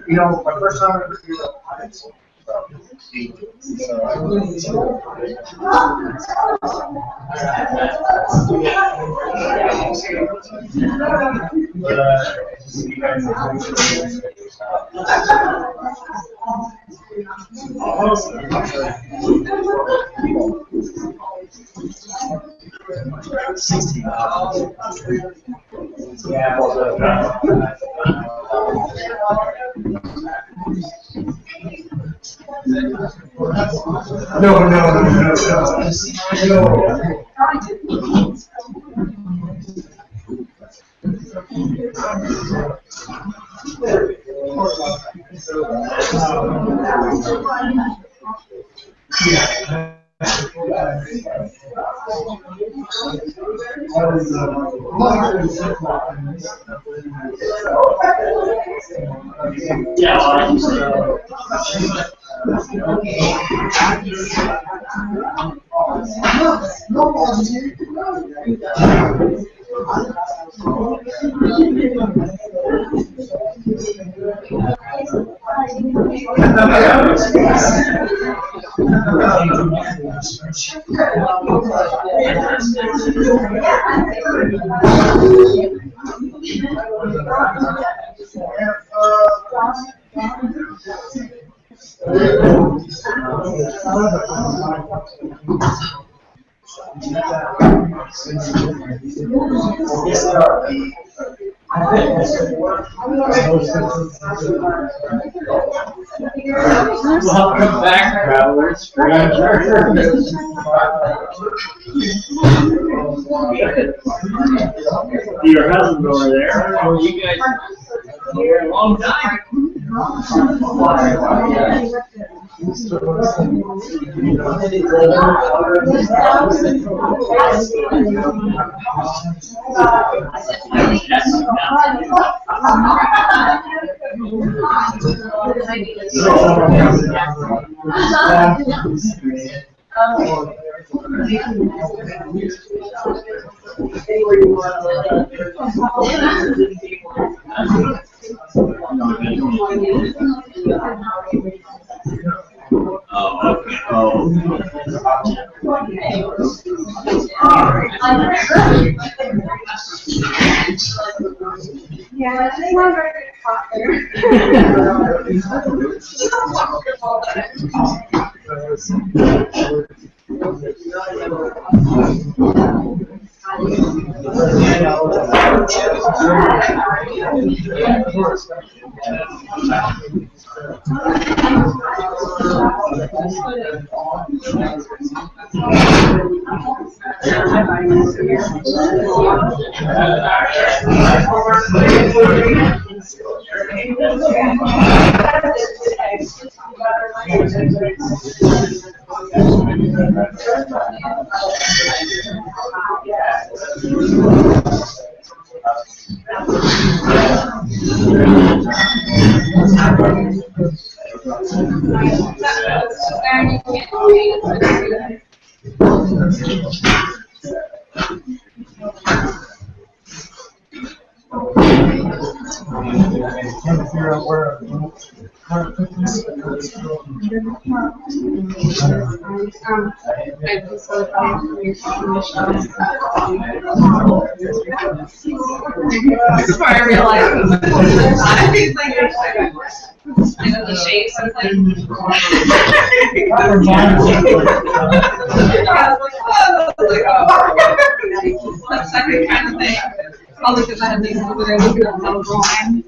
You know, my first time ever doing Welcome back, travelers. Your husband over there. Oh, you guys here a long time. Yeah, it's not very hot there. That's why I realized I think like I know the shapes. I was like, like second kind of thing. Probably because I had these over there looking at the drawing.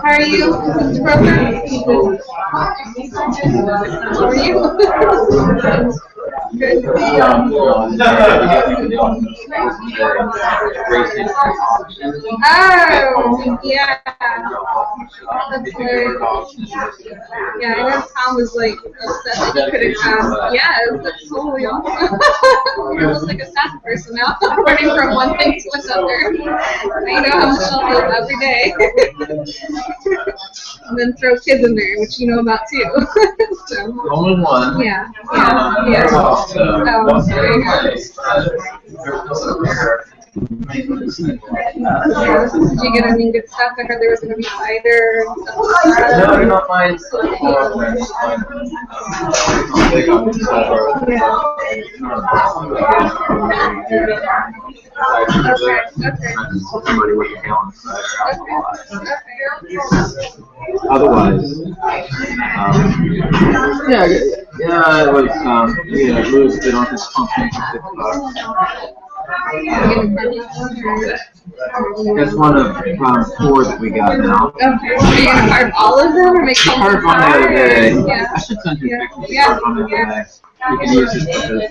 How are you, Mr. Broker? How are you? Good. Oh, yeah. That's good. Yeah, I know Tom was like upset that he couldn't come. Yes, that's totally awesome. You're almost like a staff person now, running from one thing to another. I know how Michelle feels every day. And then throw kids in there, which you know about too. So, Only one. yeah. Oh, very nice. Did you get any good stuff? I heard there was going to be cider and stuff. No, not mine. Otherwise, yeah, it was, Louis did on his function for That's one of 4 that we got now. Okay. Are you going to carve all of them or make some? Carved one the other day. Yeah. I should send you pictures. Yeah. Carved one the other day. You can use it as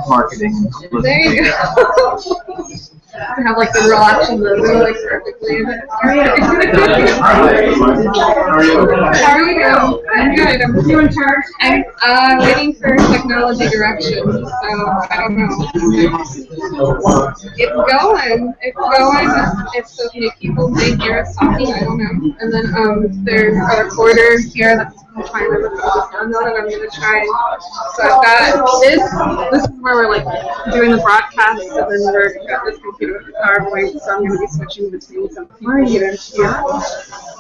marketing. There you go. To have like the real action logo like perfectly in it. How are you doing? I'm good. I'm still in charge. I'm waiting for technology direction, so I don't know. It's going. If so many people think you're talking, I don't know. And then there's a reporter here that's I'm trying to look at I know that I'm going to try. So I've got this. This is where we're like doing the broadcast, and then we're got this computer with the PowerPoint. So I'm going to be switching between some computers here.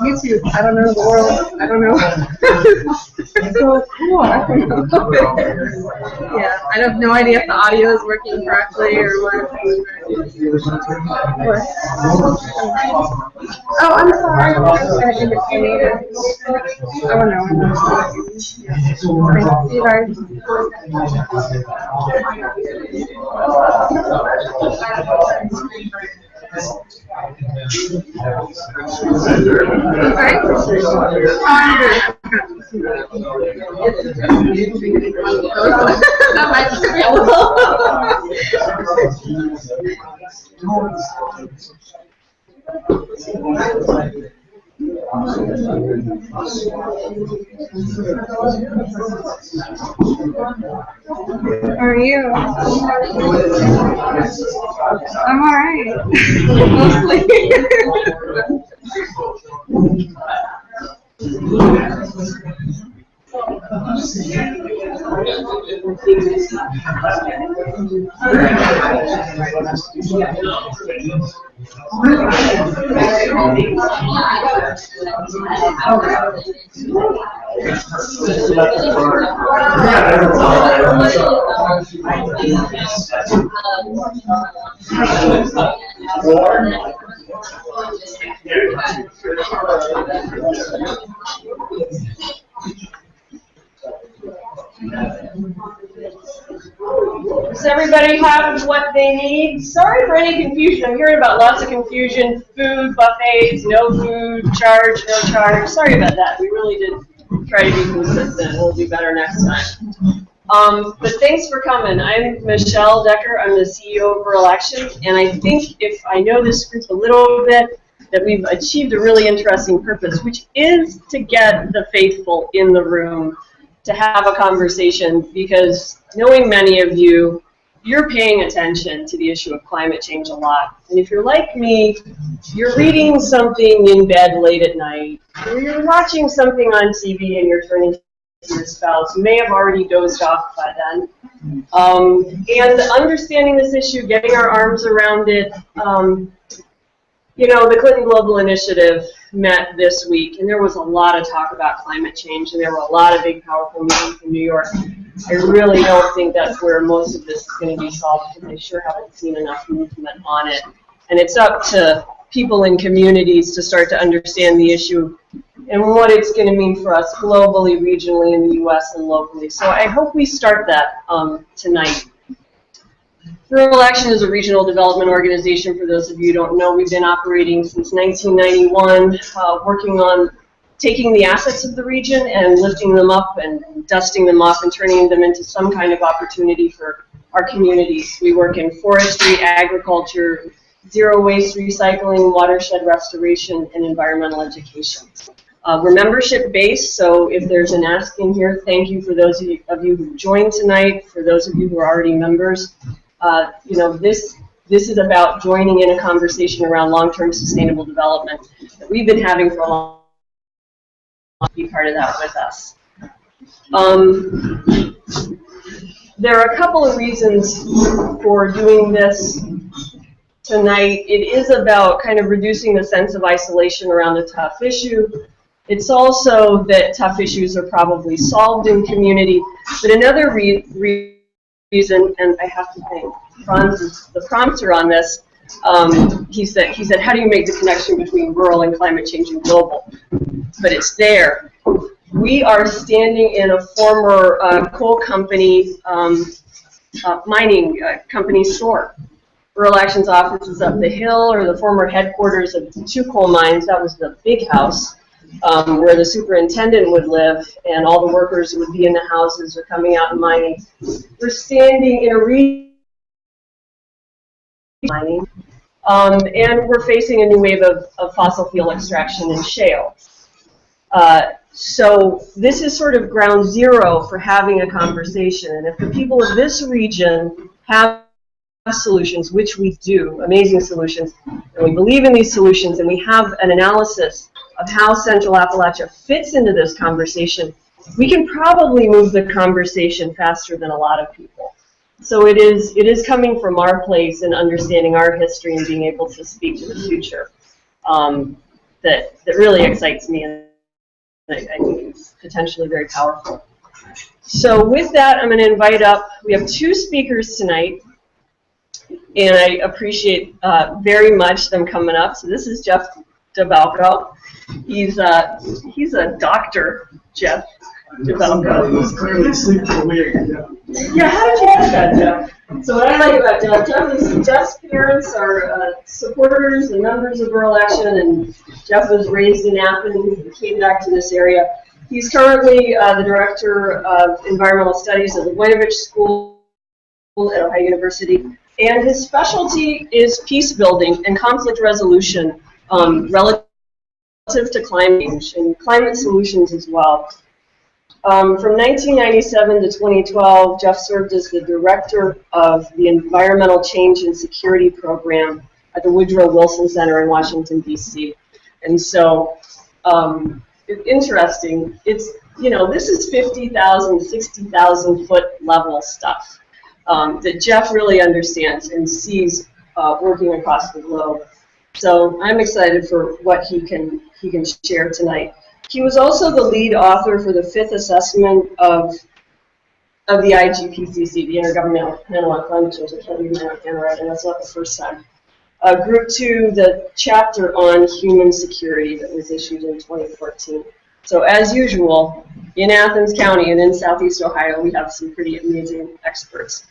YouTube. I don't know the world. I don't know. So cool. I don't know. Yeah, I have no idea if the audio is working correctly or what. Oh, I'm sorry. I'm going to indicate. Oh no. See you guys. That might be available. How are you? I'm alright. Mostly. Does everybody have what they need? Sorry for any confusion. I'm hearing about lots of confusion. Food, buffets, no food, charge, no charge. Sorry about that. We really did try to be consistent. We'll do better next time. But thanks for coming. I'm Michelle Decker. I'm the CEO of Rural Action. And I think if I know this group a little bit, that we've achieved a really interesting purpose, which is to get the faithful in the room to have a conversation, because knowing many of you, you're paying attention to the issue of climate change a lot. And if you're like me, you're reading something in bed late at night, or you're watching something on TV and you're turning to your spouse who may have already dozed off by then. And understanding this issue, getting our arms around it, you know, the Clinton Global Initiative met this week, and there was a lot of talk about climate change, and there were a lot of big, powerful meetings in New York. I really don't think that's where most of this is going to be solved, because I sure haven't seen enough movement on it. And it's up to people in communities to start to understand the issue and what it's going to mean for us globally, regionally, in the U.S. and locally. So I hope we start that tonight. Rural Action is a regional development organization. For those of you who don't know, we've been operating since 1991, working on taking the assets of the region and lifting them up and dusting them off and turning them into some kind of opportunity for our communities. We work in forestry, agriculture, zero waste recycling, watershed restoration, and environmental education. We're membership-based, so if there's an ask in here, thank you for those of you who joined tonight, for those of you who are already members. You know, this is about joining in a conversation around long-term sustainable development that we've been having for a long time. Be part of that with us. There are a couple of reasons for doing this tonight. It is about kind of reducing the sense of isolation around a tough issue. It's also that tough issues are probably solved in community. But another reason, and I have to thank Franz, the prompter on this, he said, how do you make the connection between rural and climate change and global? But it's there. We are standing in a former coal company, mining company store. Rural Action's office is up the hill, or the former headquarters of 2 coal mines. That was the big house where the superintendent would live, and all the workers would be in the houses or coming out and mining. We're standing in a region mining, and we're facing a new wave of fossil fuel extraction and shale. So this is sort of ground zero for having a conversation. And if the people of this region have solutions, which we do, amazing solutions, and we believe in these solutions, and we have an analysis of how Central Appalachia fits into this conversation, we can probably move the conversation faster than a lot of people. So it is coming from our place and understanding our history and being able to speak to the future that really excites me, and I think it's potentially very powerful. So with that, I'm going to invite up, we have 2 speakers tonight, and I appreciate very much them coming up. So this is Geoff Dabelko. He's a doctor, Geoff Dabelko. He's clearly sleep aware. Yeah, how did you get that, Geoff? So what I like about Geoff is Geoff's parents are supporters and members of Rural Action, and Geoff was raised in Athens and came back to this area. He's currently the Director of Environmental Studies at the Voinovich School at Ohio University, and his specialty is peace building and conflict resolution relative to climate change and climate solutions as well. From 1997 to 2012, Geoff served as the Director of the Environmental Change and Security Program at the Woodrow Wilson Center in Washington, D.C. And so, it's interesting. It's, this is 50,000, 60,000 foot level stuff that Geoff really understands and sees working across the globe. So I'm excited for what he can share tonight. He was also the lead author for the 5th assessment of the IPCC, the Intergovernmental Panel on Climate Change. I can't read my handwriting, that's not the first time. Group 2, the chapter on human security that was issued in 2014. So as usual, in Athens County and in Southeast Ohio, we have some pretty amazing experts.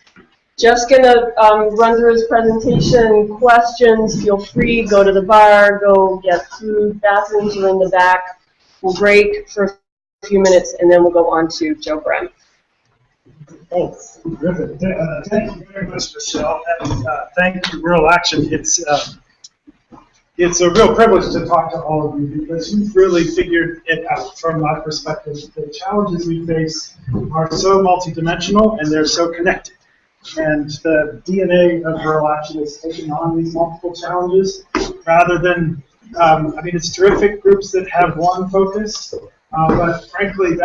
Geoff's going to run through his presentation. Questions, feel free, go to the bar, go get food, bathrooms are in the back. We'll break for a few minutes, and then we'll go on to Joe Brehm. Thanks. Terrific. Thank you very much, Michelle, and thank you, Rural Action. It's a real privilege to talk to all of you because you've really figured it out from my perspective. The challenges we face are so multidimensional and they're so connected. And the DNA of Rural Action is taking on these multiple challenges rather than, it's terrific groups that have one focus, but frankly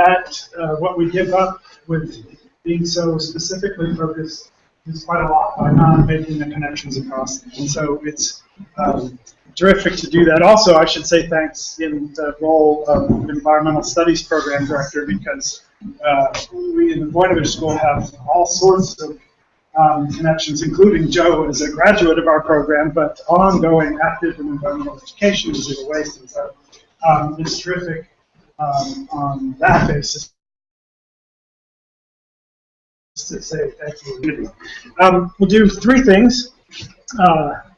what we give up with being so specifically focused is quite a lot by not making the connections across them. And so it's terrific to do that. Also, I should say thanks in the role of Environmental Studies Program Director because we in the Voinovich School have all sorts of connections, including Joe as a graduate of our program, but ongoing active in environmental education and zero waste. And so it's terrific on that basis to say thank you. We'll do 3 things.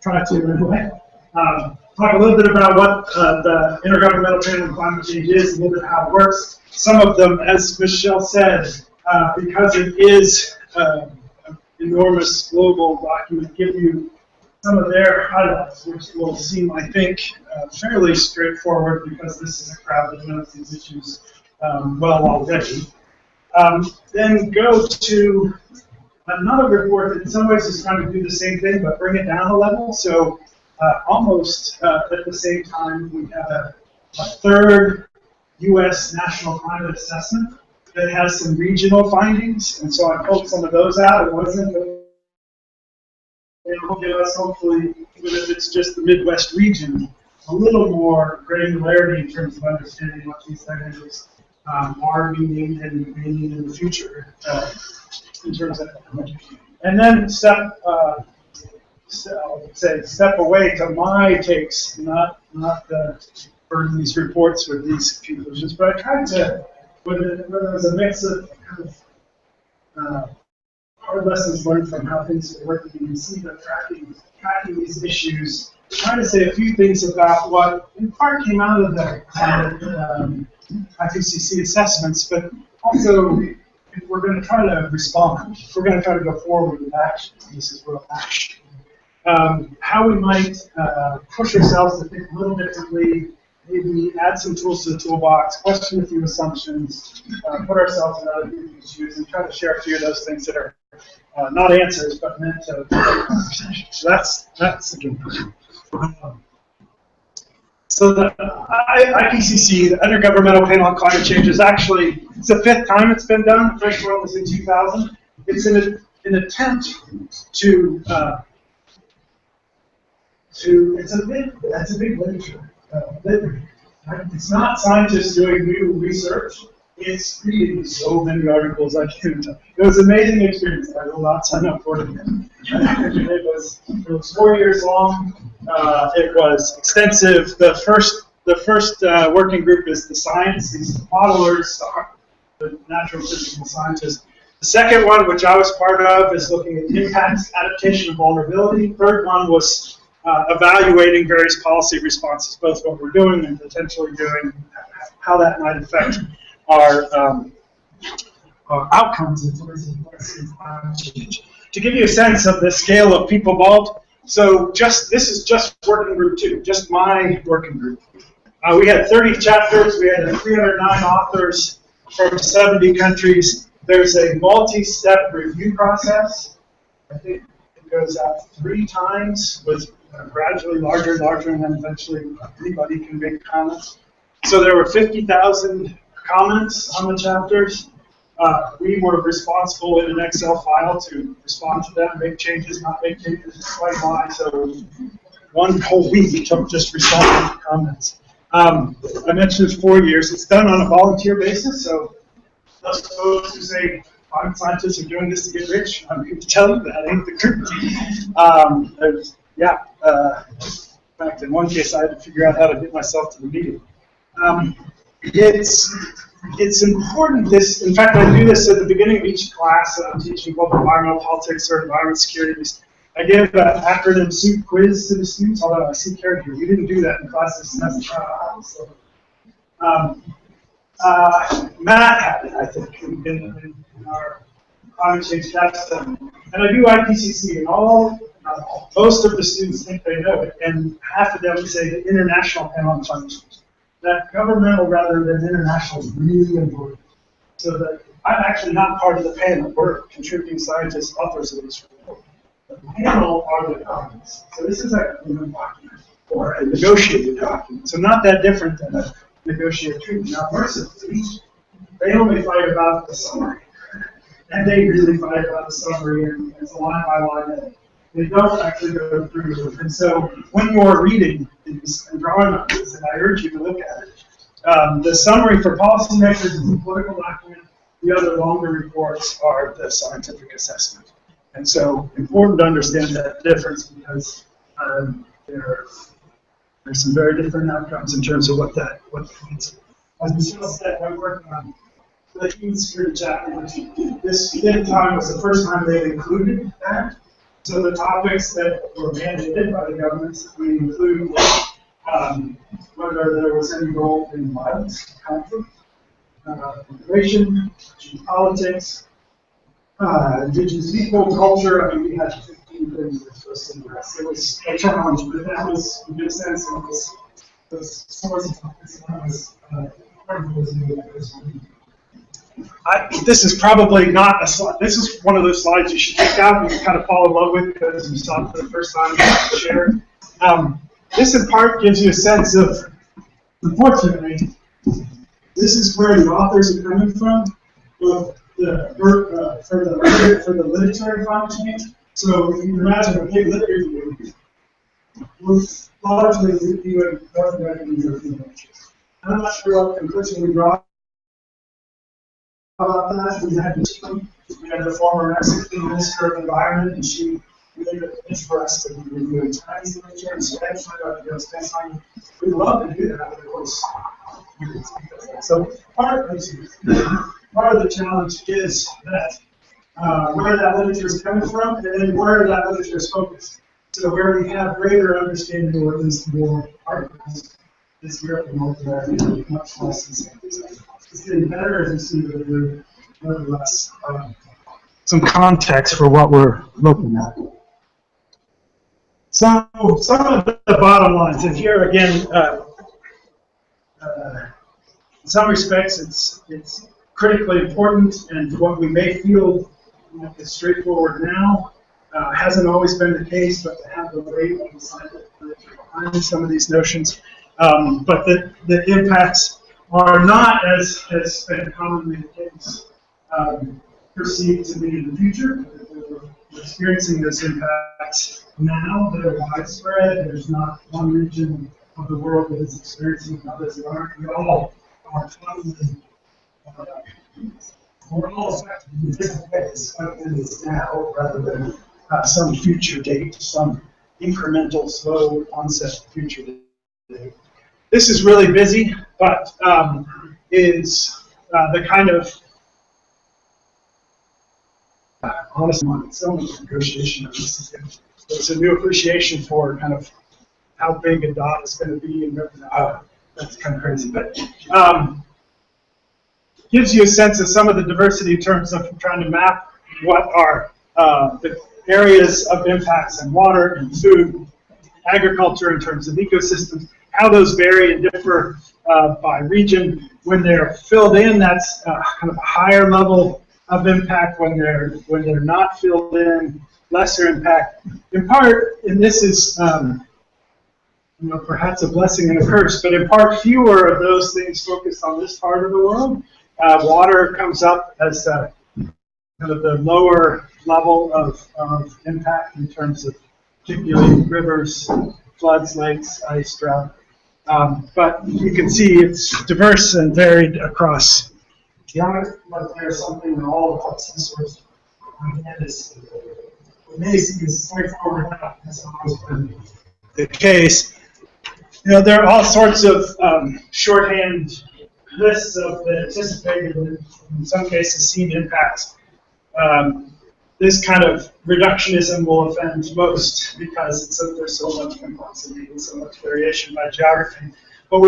Try to anyway. Talk a little bit about what the Intergovernmental Panel on Climate Change is, a little bit how it works. Some of them, as Michelle said, because it is enormous global document, give you some of their highlights, which will seem, I think, fairly straightforward because this is a crowd that knows these issues well already. Then go to another report that in some ways is trying to do the same thing, but bring it down a level. So almost at the same time, we have a 3rd U.S. National Climate Assessment that has some regional findings, and so I pulled some of those out. It wasn't, it will give us, hopefully, even if it's just the Midwest region, a little more granularity in terms of understanding what these dynamics are meaning and meaning in the future in terms of. And then step away to my takes, not burden these reports with these conclusions, but I tried to. Whether there was a mix of kind of hard lessons learned from how things are working, you can see that tracking these issues, trying to say a few things about what in part came out of the IPCC assessments, but also if we're going to try to respond, if we're going to try to go forward with action, this is real action, how we might push ourselves to think a little differently, maybe add some tools to the toolbox, question a few assumptions, put ourselves in other people's shoes, and try to share a few of those things that are not answers, but meant to conversation. So that's the game. So the IPCC, the Intergovernmental Panel on Climate Change, is actually, it's the 5th time it's been done. The first one was in 2000. It's an attempt to it's a big literature. It's not scientists doing new research. It's reading so many articles I can't tell. It was an amazing experience. I will not sign up for it again. It was 4 years long. It was extensive. The first working group is the science, these modelers, the natural physical scientists. The second one, which I was part of, is looking at impacts, adaptation, and vulnerability. Third one was evaluating various policy responses, both what we're doing and potentially doing, how that might affect our outcomes in terms of climate change. To give you a sense of the scale of people involved, so this is just working group 2, just my working group. We had 30 chapters, we had 309 authors from 70 countries. There's a multi-step review process. I think it goes out 3 times with gradually larger, and then eventually anybody can make comments. So there were 50,000 comments on the chapters. We were responsible in an Excel file to respond to them, make changes, not make changes, explain why. So one whole week took just responding to comments. I mentioned it's 4 years. It's done on a volunteer basis, so those folks who say, I'm scientists are doing this to get rich, I'm here to tell you that ain't the truth. In fact, in one case, I had to figure out how to get myself to the meeting. It's important. In fact, I do this at the beginning of each class. I'm teaching global environmental politics or environment security. I give an acronym soup quiz to the students, although I see Karen here. We didn't do that in class this semester. Matt had it, I think, in our climate change test. And I do IPCC, and most of the students think they know it, and half of them say the International Panel on Climate Change. That governmental rather than international is really important. So that I'm actually not part of the panel. We're contributing scientists, authors of this report. The panel are the documents. So this is a document or a negotiated document. So not that different than a negotiated treaty. Now, mercifully, they only fight about the summary. And they really fight about the summary, and it's a line by line edit. They don't actually go through. And so when you're reading these and drawing on this, and I urge you to look at it, the summary for policymakers is a political document. The other longer reports are the scientific assessment. And so important to understand that difference because there's some very different outcomes in terms of what that means. As Michelle said, I'm working on the human security chapter. This time was the first time they've included that. So the topics that were mandated by the governments, we include whether there was any role in violence, conflict, immigration, politics, indigenous people, culture. I mean, we had 15 things that were supposed to address. It was a challenge, but that was, in a sense, it was source of topics. This is probably not a slide. This is one of those slides you should take out and kind of fall in love with because you saw it for the first time and shared. This in part gives you a sense of, unfortunately, this is where the authors are coming from for the literature climate change. So if you can imagine a big lit review, we're largely reviewing North American and European literature. I'm not sure what conclusion we draw about that. We had the former Mexican Minister of Environment, and she made an interest in reviewing Chinese literature and Spanish literature. We'd love to do that, but of course, you can speak of that. So part of the challenge is that where that literature is coming from, and then where that literature is focused. So where we have greater understanding, or at least more articles, is Europe and North America, much less than San Francisco. It's getting better as we see, but nevertheless, some context for what we're looking at. So some of the bottom lines, and here again, in some respects, it's critically important, and what we may feel is straightforward now hasn't always been the case, but to have the weight of the scientific literature behind some of these notions. but the impacts are not, as has been commonly the case, perceived to be in the future. We're experiencing those impacts now. They're widespread. There's not one region of the world that is experiencing others that aren't. We all are commonly, we're all affected in different ways, but it is now rather than some future date, some incremental, slow onset future date. This is really busy, but is the kind of honest one. So much negotiation. There's a new appreciation for kind of how big a dot is going to be, and that's kind of crazy, but gives you a sense of some of the diversity in terms of trying to map what are the areas of impacts in water and food, agriculture in terms of ecosystems, how those vary and differ by region. When they're filled in, that's kind of a higher level of impact. When they're not filled in, lesser impact. In part, and this is perhaps a blessing and a curse, but in part, fewer of those things focused on this part of the world. Water comes up as kind of the lower level of impact in terms of particularly rivers, floods, lakes, ice, drought. But you can see it's diverse and varied across geography, but there's something in all the places that is amazing, is straightforward enough, has always been the case. There are all sorts of shorthand lists of the anticipated, and in some cases, seen impacts. This kind of reductionism will offend most because there's so much complexity and so much variation by geography. But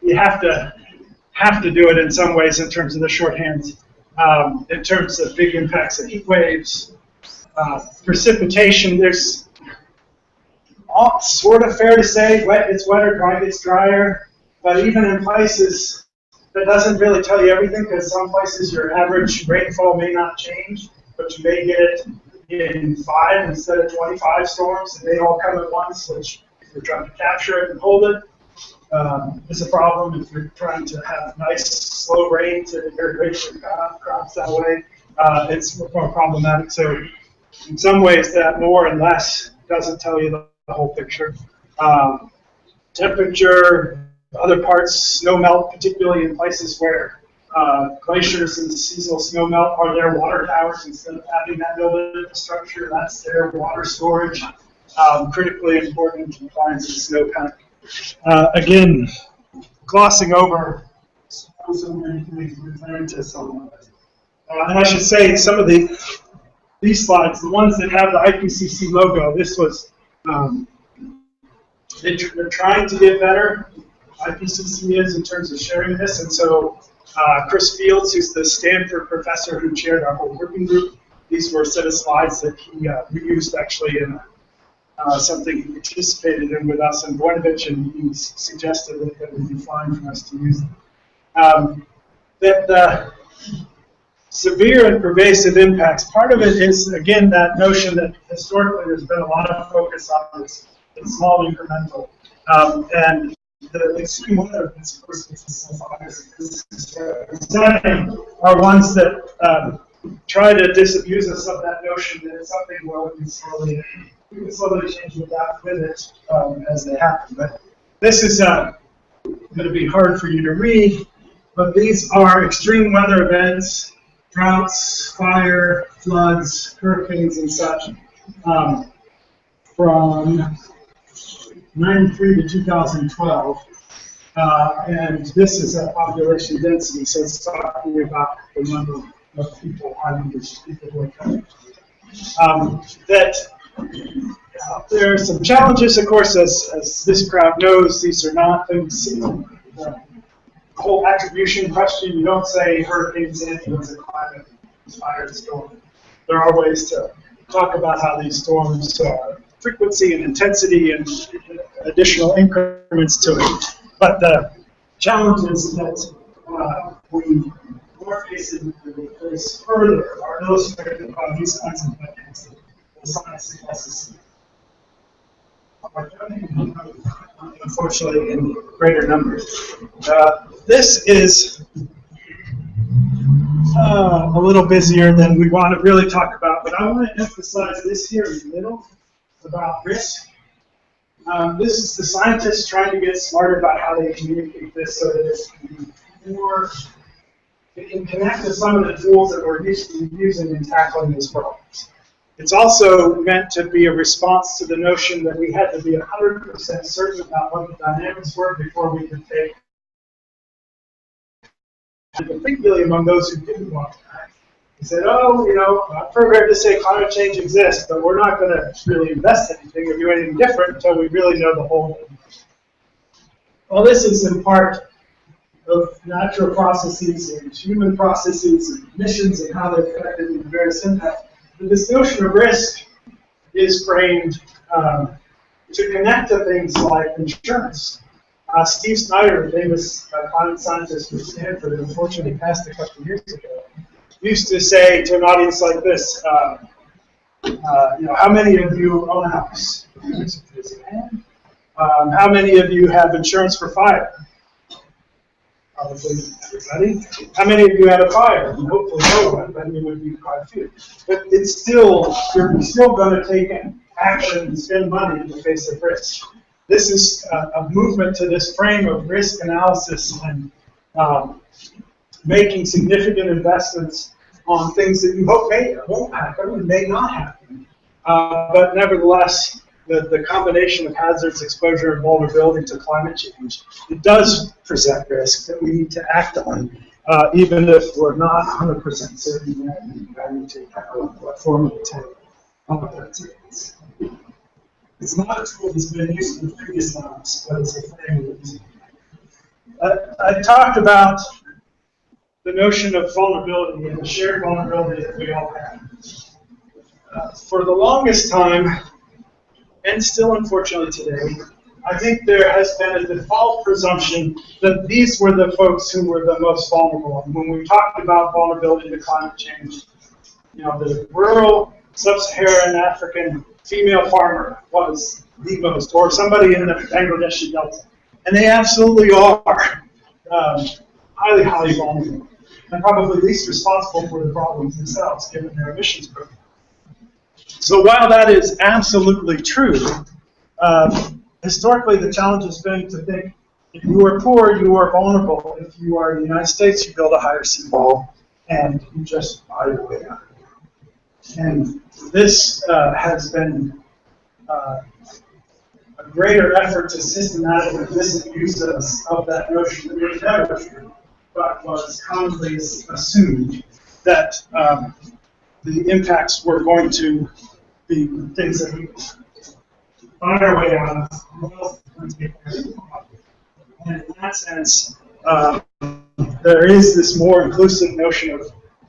you have to do it in some ways in terms of the shorthands, in terms of big impacts of heat waves, precipitation. There's all sort of fair to say wet gets wetter, dry gets drier, but even in places that doesn't really tell you everything, because some places your average rainfall may not change, but you may get it in 5 instead of 25 storms, and they all come at once, which if you're trying to capture it and hold it, is a problem. If you're trying to have nice, slow rain to irrigate your crops that way, it's more problematic. So in some ways, that more and less doesn't tell you the whole picture. Temperature, other parts, snow melt, particularly in places where glaciers and seasonal snow melt are their water towers instead of having that built infrastructure. That's their water storage. Critically important compliance with snowpack. Again, glossing over so many things referring to some of it. And I should say some of these slides, the ones that have the IPCC logo, this was, they're trying to get better. IPCC is in terms of sharing this, and so Chris Fields, who's the Stanford professor who chaired our whole working group, these were a set of slides that he reused actually in something he participated in with us in Voinovich, and he suggested that it would be fine for us to use them. That the severe and pervasive impacts, part of it is, again, that notion that historically there's been a lot of focus on this small incremental. And the extreme weather events, of course, are ones that try to disabuse us of that notion that it's something where we can slowly change with it as they happen. But this is going to be hard for you to read, but these are extreme weather events, droughts, fire, floods, hurricanes, and such, from 93 to 2012, and this is a population density, so it's talking about the number of people, islanders, people who are coming. There are some challenges, of course, as this crowd knows. These are not things, the whole attribution question. You don't say Hurricane Sandy was a climate inspired storm. There are ways to talk about how these storms frequency and intensity and additional increments to it. But the challenges that we are facing further are illustrated by these kinds of mechanisms. The science suggests. unfortunately in greater numbers. This is a little busier than we want to really talk about, but I want to emphasize this here in the middle about risk. This is the scientists trying to get smarter about how they communicate this so that it can be more, it can connect to some of the tools that we're using in tackling these problems. It's also meant to be a response to the notion that we had to be 100% certain about what the dynamics were before we could take, and particularly among those who didn't want to act. They said, oh, you know, I'm programmed to say climate change exists, but we're not going to really invest anything or do anything different until we really know the whole thing. Well, this is in part of natural processes and human processes and emissions and how they're affected in various impacts. But this notion of risk is framed to connect to things like insurance. Steve Snyder, a famous climate scientist from Stanford, who unfortunately passed a couple of years ago, used to say to an audience like this, you know, how many of you own a house? How many of you have insurance for fire? Probably everybody. How many of you had a fire? And hopefully no one, but it would be quite a few. But it's still, you're still going to take action and spend money in the face of risk. This is a movement to this frame of risk analysis and making significant investments on things that you hope may or won't happen and may not happen. But nevertheless, the combination of hazards, exposure, and vulnerability to climate change, it does present risk that we need to act on, even if we're not 100% certain that we need to tackle what form it takes. All of that takes. It's not a tool that's been used in previous laws, but it's a frame. I talked about the notion of vulnerability and the shared vulnerability that we all have. For the longest time, and still unfortunately today, I think there has been a default presumption that these were the folks who were the most vulnerable. And when we talked about vulnerability to climate change, you know, the rural sub-Saharan African female farmer was the most, or somebody in the Bangladeshi Delta. And they absolutely are highly, highly vulnerable, and probably least responsible for the problems themselves, given their emissions profile. So while that is absolutely true, historically the challenge has been to think, if you are poor, you are vulnerable. If you are in the United States, you build a higher seawall, and you just buy your way out. And this has been a greater effort to systematically disabuse us of that notion that was never true, but was commonly assumed that the impacts were going to be things that we find our way out of. And in that sense, there is this more inclusive notion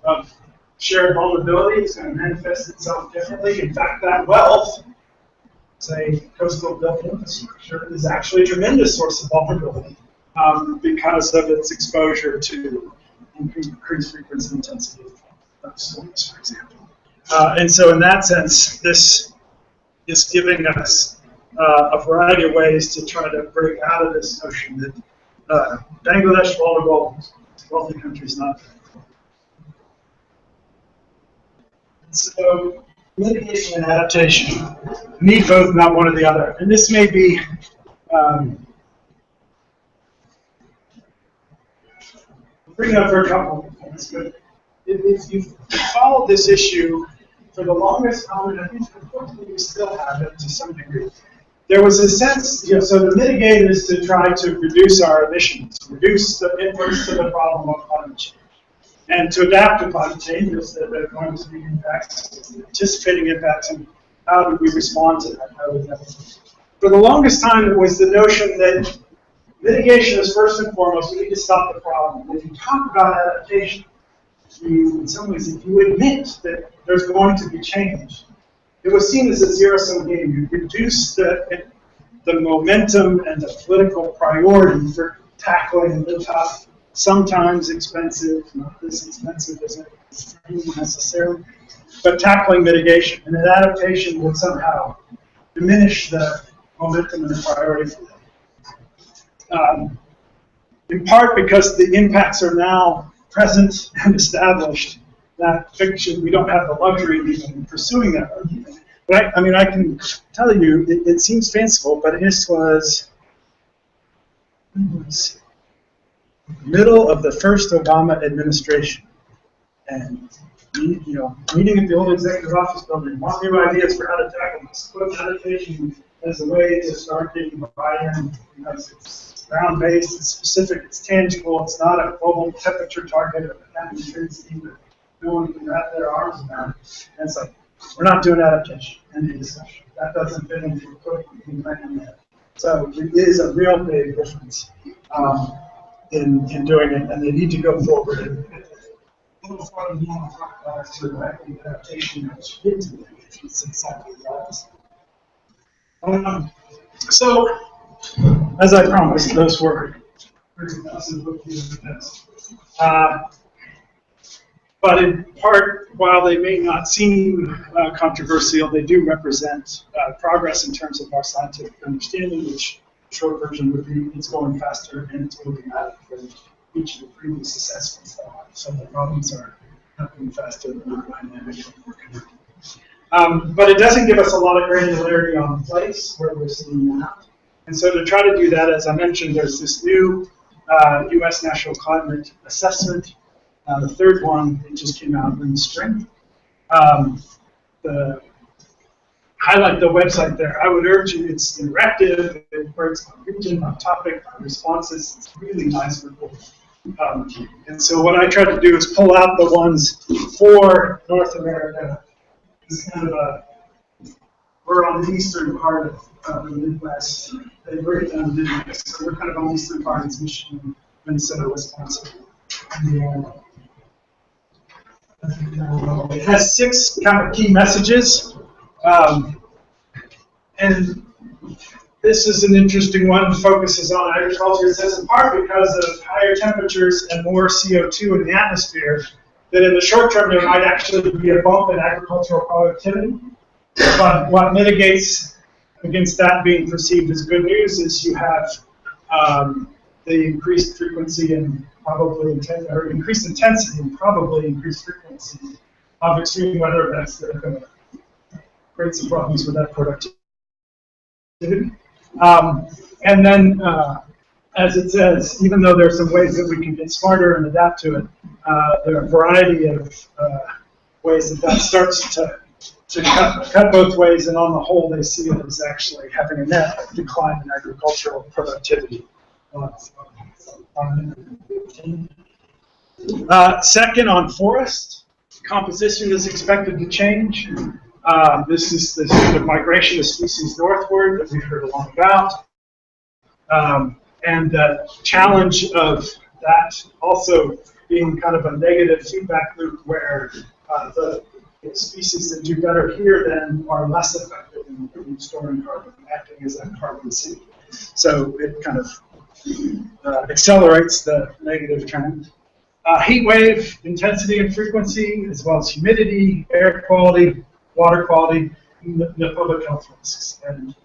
of shared vulnerability. It's going to manifest itself differently. In fact, that wealth, say coastal built infrastructure, is actually a tremendous source of vulnerability because of its exposure to increased frequency intensity of storms, for example. And so in that sense, this is giving us a variety of ways to try to break out of this notion that Bangladesh vulnerable, wealthy countries not. So mitigation and adaptation need both, not one or the other. And this may be bring up for a couple of points, but if you've followed this issue for the longest time, and I think unfortunately we still have it to some degree, there was a sense, you know, so to mitigate is to try to reduce our emissions, reduce the inputs to the problem of climate change. And to adapt to climate change is that there are going to be impacts, anticipating impacts, and how do we respond to that? For the longest time, it was the notion that mitigation is first and foremost, we need to stop the problem. If you talk about adaptation, you, in some ways, if you admit that there's going to be change, it was seen as a zero-sum game. You reduce the momentum and the political priority for tackling the tough, sometimes expensive, not this expensive as it necessarily, but tackling mitigation. And an adaptation would somehow diminish the momentum and a priority for them. In part because the impacts are now present and established. That fiction, we don't have the luxury of even pursuing that argument. But I mean, I can tell you, it seems fanciful, but this was middle of the first Obama administration, and meeting at the old executive office building, want new ideas for how to tackle this. Put adaptation as a way to start getting buy-in, because it's ground-based, it's specific, it's tangible, it's not a global temperature target of a happy trees that no one can wrap their arms around. And it's like, we're not doing adaptation. End of discussion. That doesn't fit into the quick plan there. So it is a real big difference in doing it, and they need to go forward. A little farther down to adaptation, which it's exactly the opposite. So, as I promised, those were 30,000 book units. But in part, while they may not seem controversial, they do represent progress in terms of our scientific understanding, which short version would be it's going faster and it's moving out than each of the previous assessments. So the problems are happening faster than we're dynamic and more connected. But it doesn't give us a lot of granularity on the place where we're seeing that. And so to try to do that, as I mentioned, there's this new U.S. National Climate Assessment. The third one, it just came out in the spring. Highlight the website there. I would urge you, it's interactive, it breaks by region, by topic, by responses. It's really nice report. And so what I try to do is pull out the ones for North America. It's kind of we're on the eastern part of the Midwest. They break down the Midwest, so we're kind of on the eastern part. It's Michigan, Minnesota, Wisconsin. It has 6 kind of key messages. And this is an interesting one. It focuses on agriculture. It says in part because of higher temperatures and more CO2 in the atmosphere, that in the short term there might actually be a bump in agricultural productivity. But what mitigates against that being perceived as good news is you have the increased frequency and probably increased intensity and probably increased frequency of extreme weather events that are going to create some problems with that productivity. And then, as it says, even though there are some ways that we can get smarter and adapt to it, there are a variety of ways that starts to cut both ways, and on the whole, they see it as actually having a net decline in agricultural productivity. Second, on forest, composition is expected to change. This is the sort of migration of species northward that we've heard a lot about. And the challenge of that also being kind of a negative feedback loop where the species that do better here then are less effective in storing carbon, acting as a carbon sink. So it kind of accelerates the negative trend. Heat wave intensity and frequency, as well as humidity, air quality, water quality, and the public health risks. And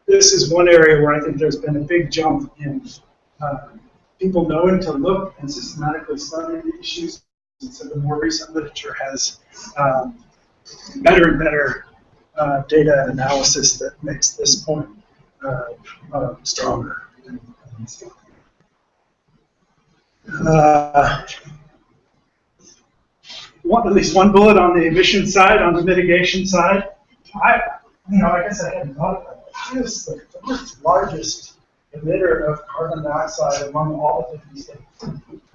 this is one area where I think there's been a big jump in people knowing to look and systematically study the issues. And so the more recent literature has better and better data analysis that makes this point stronger. At least one bullet on the emission side, on the mitigation side. I guess I hadn't thought about it. It is the fourth largest emitter of carbon dioxide among all the 50 states.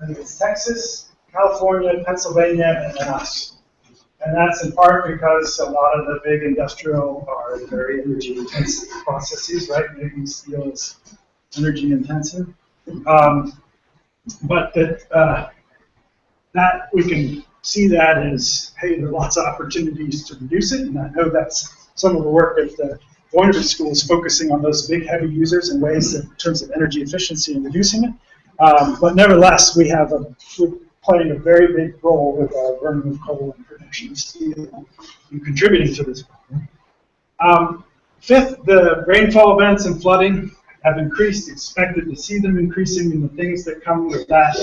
I think it's Texas, California, Pennsylvania, and then us. And that's in part because a lot of the big industrial are very energy intensive processes, right? Making steel is energy intensive. But that we can see that as, hey, there are lots of opportunities to reduce it, and I know that's some of the work at the Voinovich School is focusing on those big heavy users in ways that, in terms of energy efficiency and reducing it. But nevertheless, we're playing a very big role with our burning of coal and production of steel and contributing to this problem. Fifth, the rainfall events and flooding have increased, expected to see them increasing in the things that come with that,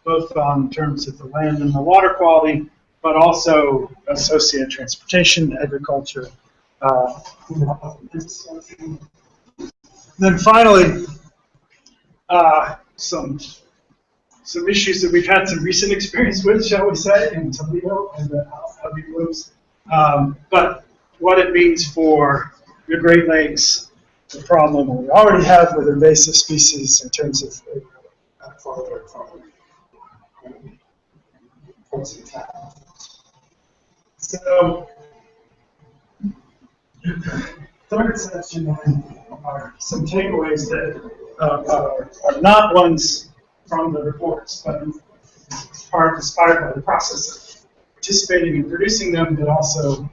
both in terms of the land and the water quality, but also associated transportation, agriculture. Then finally, some issues that we've had some recent experience with, shall we say, in Toledo and the heavy blooms. But what it means for the Great Lakes, the problem we already have with invasive species in terms of So, third section are some takeaways that are not ones from the reports, but are inspired by the process of participating and producing them, but also,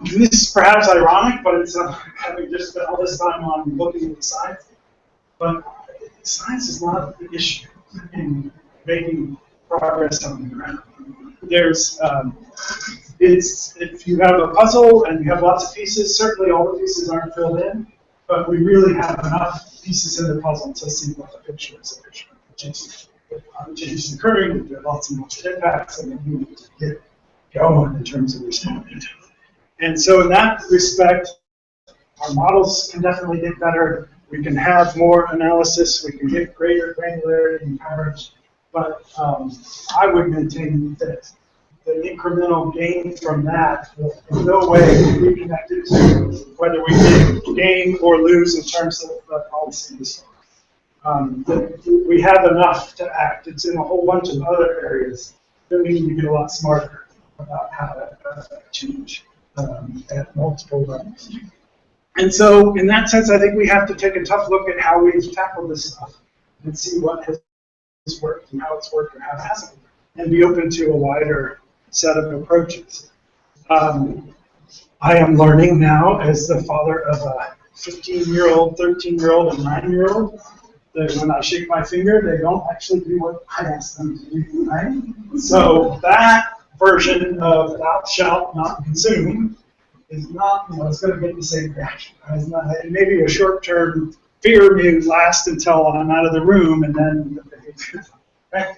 this is perhaps ironic, but it's having just spent all this time on looking at science. But science is not the issue in making progress on the ground. There's, if you have a puzzle and you have lots of pieces, certainly all the pieces aren't filled in, but we really have enough pieces in the puzzle to see what the picture is. Change is occurring, there are lots of multiple impacts, and we need to get going in terms of responding to it. And so in that respect, our models can definitely get better. We can have more analysis. We can get greater granularity and coverage. But I would maintain that the incremental gain from that will in no way be connected to whether we gain or lose in terms of policies. We have enough to act. It's in a whole bunch of other areas that we need to get a lot smarter about how to change. At multiple levels. And so, in that sense, I think we have to take a tough look at how we've tackled this stuff and see what has worked and how it's worked and how it hasn't, and be open to a wider set of approaches. I am learning now, as the father of a 15-year-old, 13-year-old, and 9-year-old, that when I shake my finger, they don't actually do what I ask them to do, right? So that version of thou shalt not consume is not, it's going to get the same reaction. It's not, maybe a short-term fear may last until I'm out of the room, and then the behavior, right?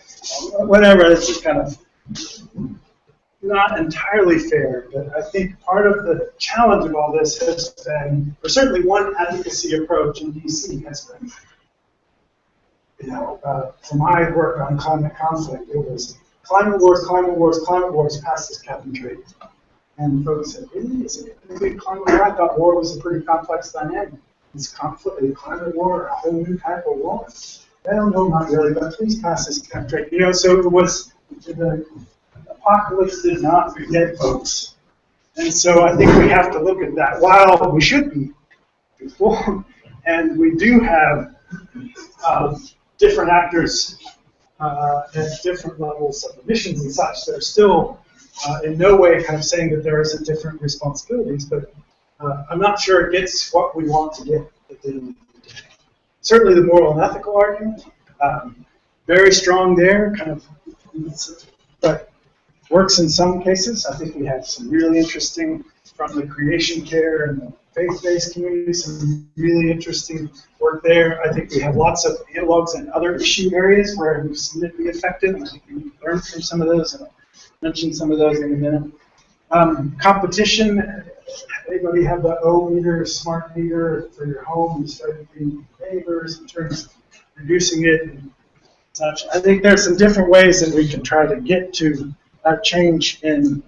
Whatever, it's just kind of not entirely fair, but I think part of the challenge of all this has been, or certainly one advocacy approach in DC has been, for my work on climate conflict, it was climate wars, past this cap and trade. And folks said, really? Is it a big climate war? I thought war was a pretty complex dynamic. Is conflict, a climate war, a whole new type of war? Well, no, not really, but please pass this cap and trade. So it was, the apocalypse did not forget folks. And so I think we have to look at that. While we should be informed, and we do have different actors at different levels of emissions and such, they're still in no way kind of saying that there isn't different responsibilities, but I'm not sure it gets what we want to get at the end of the day. Certainly the moral and ethical argument, very strong there, kind of, but works in some cases. I think we have some really interesting, from the creation care and the faith-based communities, some really interesting work there. I think we have lots of analogs in other issue areas where we've seen it be effective, and I think we learned from some of those, and I'll mention some of those in a minute. Competition, anybody have the O-meter, smart meter for your home? You started being neighbors in terms of reducing it and such. I think there's some different ways that we can try to get to a change in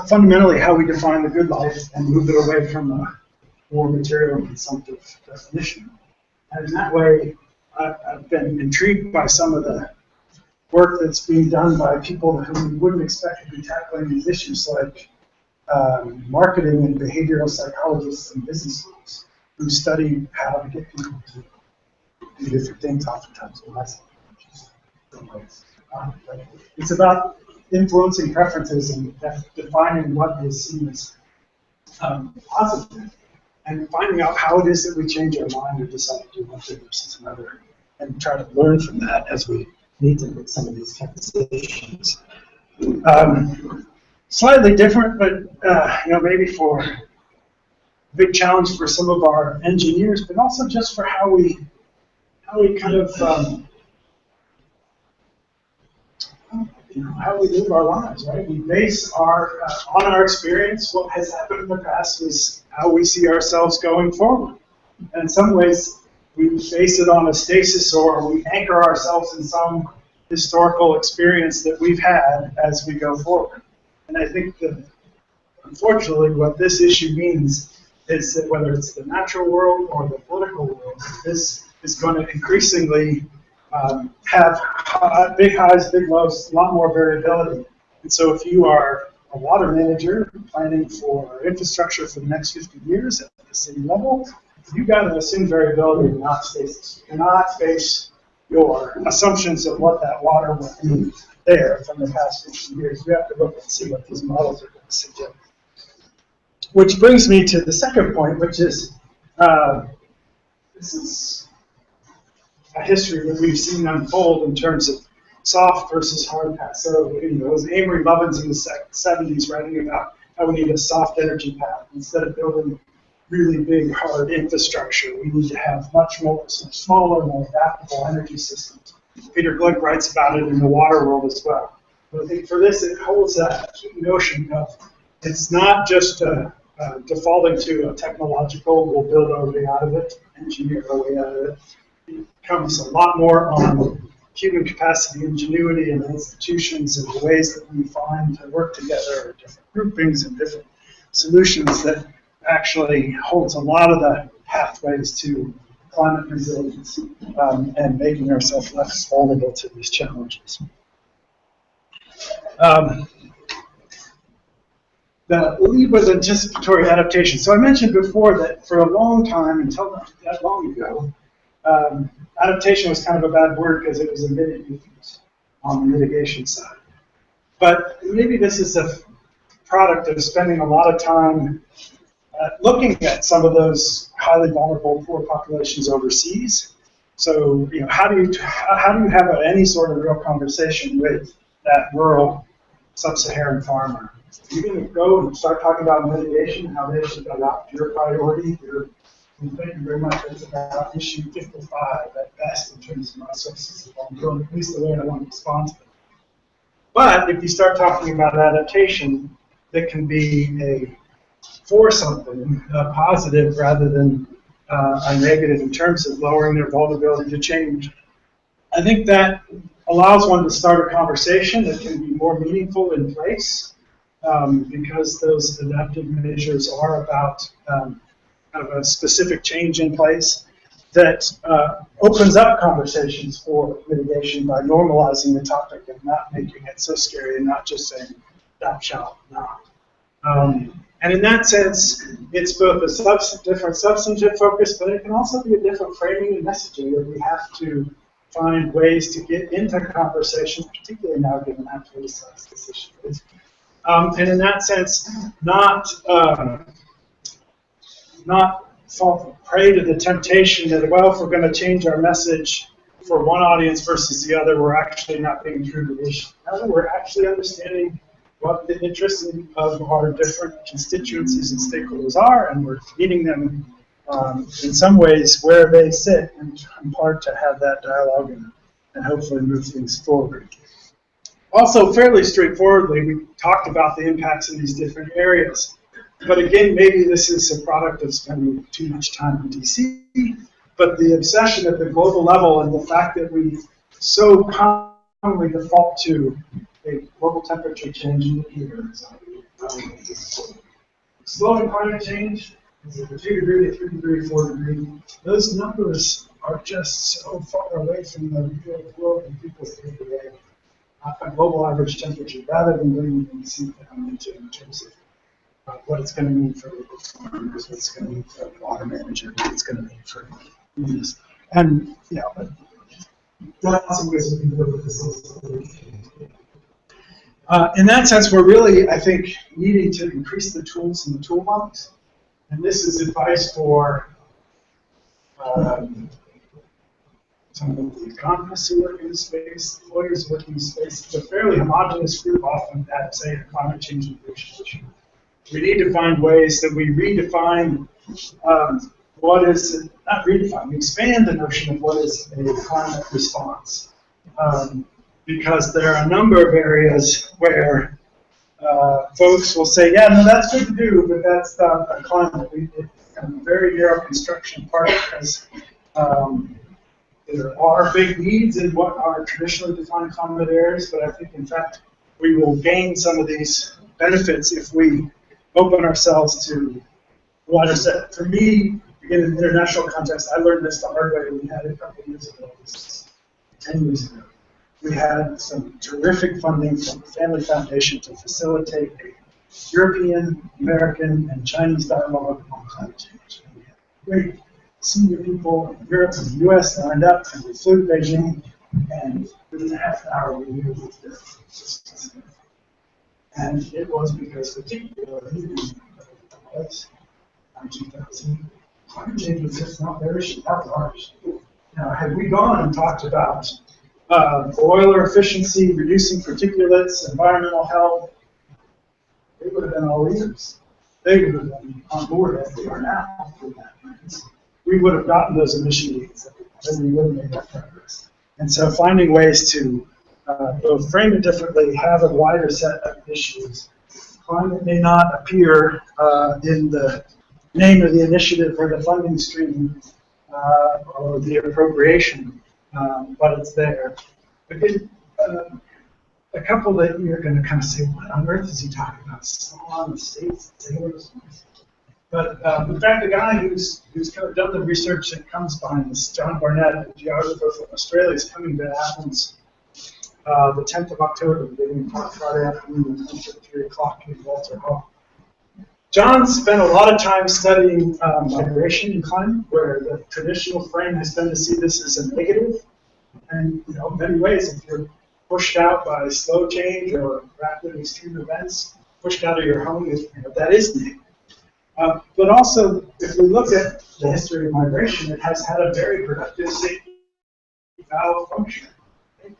fundamentally how we define the good life and move it away from a more material consumptive definition. And in that way, I've been intrigued by some of the work that's being done by people who we wouldn't expect to be tackling these issues, like marketing and behavioral psychologists and business schools who study how to get people to do different things, oftentimes in less ways. It's about influencing preferences and defining what is seen as positive, and finding out how it is that we change our mind or decide to do one thing versus another, and try to learn from that as we need to make some of these kind of decisions. slightly different, but maybe for a big challenge for some of our engineers, but also just for how we kind of how we live our lives, right? We base our on our experience. What has happened in the past is how we see ourselves going forward. And in some ways, we base it on a stasis, or we anchor ourselves in some historical experience that we've had as we go forward. And I think that, unfortunately, what this issue means is that whether it's the natural world or the political world, this is going to increasingly have big highs, big lows, a lot more variability. And so if you are a water manager planning for infrastructure for the next 50 years at the city level, you've got to assume variability and not stasis. You cannot base your assumptions of what that water will be there from the past 50 years. You have to look and see what these models are going to suggest. Which brings me to the second point, which is this is a history that we've seen unfold in terms of soft versus hard path. So, it was Amory Lovins in the 70s writing about how we need a soft energy path. Instead of building really big, hard infrastructure, we need to have much more smaller, more adaptable energy systems. Peter Gluck writes about it in the water world as well. But I think for this, it holds that key notion of it's not just defaulting to a technological, we'll build our way out of it, engineer our way out of it. It becomes a lot more on human capacity, ingenuity, and institutions, and the ways that we find to work together, different groupings and different solutions that actually holds a lot of the pathways to climate resilience and making ourselves less vulnerable to these challenges. The lead was anticipatory adaptation. So I mentioned before that for a long time, until not that long ago, adaptation was kind of a bad word because it was emitted use on the mitigation side. But maybe this is a product of spending a lot of time looking at some of those highly vulnerable poor populations overseas. So, how do you have any sort of real conversation with that rural sub-Saharan farmer? You're going to go and start talking about mitigation, how they should adopt your priority. Thank you very much. That's about issue 55 at best in terms of my sources of vulnerability, at least the way I want to respond to them. But if you start talking about adaptation, that can be for something positive rather than a negative in terms of lowering their vulnerability to change. I think that allows one to start a conversation that can be more meaningful in place because those adaptive measures are about kind of a specific change in place that opens up conversations for mitigation by normalizing the topic and not making it so scary and not just saying, thou shalt not. And in that sense, it's both a different substantive focus, but it can also be a different framing and messaging where we have to find ways to get into conversation, particularly now given how politicized this issue is. And in that sense, not fall prey to the temptation that, well, if we're going to change our message for one audience versus the other, we're actually not being true to the issue. No, we're actually understanding what the interests of our different constituencies and stakeholders are, and we're meeting them in some ways where they sit, in part to have that dialogue and hopefully move things forward. Also, fairly straightforwardly, we talked about the impacts in these different areas. But again, maybe this is a product of spending too much time in DC, but the obsession at the global level and the fact that we so commonly default to a global temperature change in here. Slowing climate change is a 2 degree, a 3 degree, 4 degree. Those numbers are just so far away from the real world and people's day-to-day global average temperature, rather than bringing these down into in terms of what it's going to mean for local farmers, what it's going to mean for water managers, what it's going to mean for communities. And, lots of ways we can look at this. In that sense, we're really, I think, needing to increase the tools in the toolbox. And this is advice for some of the economists who work in the space, lawyers who work in the space. It's a fairly homogenous group often that say a climate change negotiation. We need to find ways that we redefine what is, not redefine, we expand the notion of what is a climate response. Because there are a number of areas where folks will say, yeah, no, that's good to do, but that's not a climate. It's a very narrow construction part because there are big needs in what are traditionally defined climate areas, but I think, in fact, we will gain some of these benefits if we open ourselves to a wider set. For me, again, in the international context, I learned this the hard way. We had it a couple of years ago, 10 years ago. We had some terrific funding from the Family Foundation to facilitate a European, American, and Chinese dialogue on climate change. And we had great senior people in Europe and the US lined up, and we flew to Beijing, and within a half an hour we knew it was there. And it was because particularly in 2000, climate change was just not their issue, that was our issue. Now, had we gone and talked about boiler efficiency, reducing particulates, environmental health, they would have been all leaders. They would have been on board as they are now for that. We would have gotten those emission gains, and we would have made that progress. And so finding ways to both frame it differently, have a wider set of issues. Climate may not appear in the name of the initiative or the funding stream or the appropriation, but it's there. Again, a couple that you're going to kind of say, what on earth is he talking about? Saw the states, sailors. But in fact, the guy who's kind of done the research that comes behind this, John Barnett, a geographer from Australia, is coming to Athens the 10th of October, giving a talk Friday afternoon at 3 o'clock in Walter Hall. John spent a lot of time studying migration and climate, where the traditional frame has been to see this as a negative. And in many ways, if you're pushed out by slow change or rapid extreme events, pushed out of your home, that is negative. But also, if we look at the history of migration, it has had a very productive safety valve function.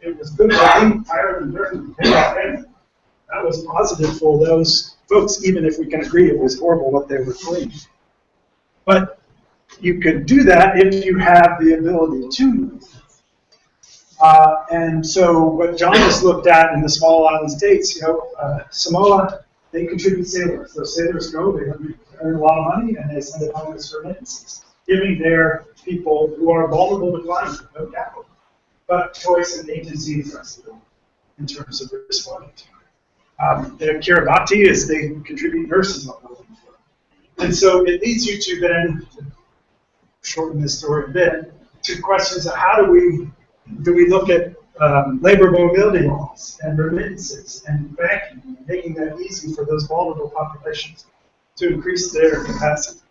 It was good for being tired and driven. That was positive for those folks, even if we can agree it was horrible what they were doing. But you can do that if you have the ability to move. And so what John has looked at in the small island states, Samoa, they contribute sailors. Those sailors go, they earn a lot of money, and they send it home as remittances, giving their people who are vulnerable to climate no capital, but choice and agency and flexibility in terms of responding to it. Their Kiribati is they contribute nurses on the floor. And so it leads you to then, to shorten this story a bit, to questions of how do we look at labor mobility laws and remittances and banking, and making that easy for those vulnerable populations to increase their capacity.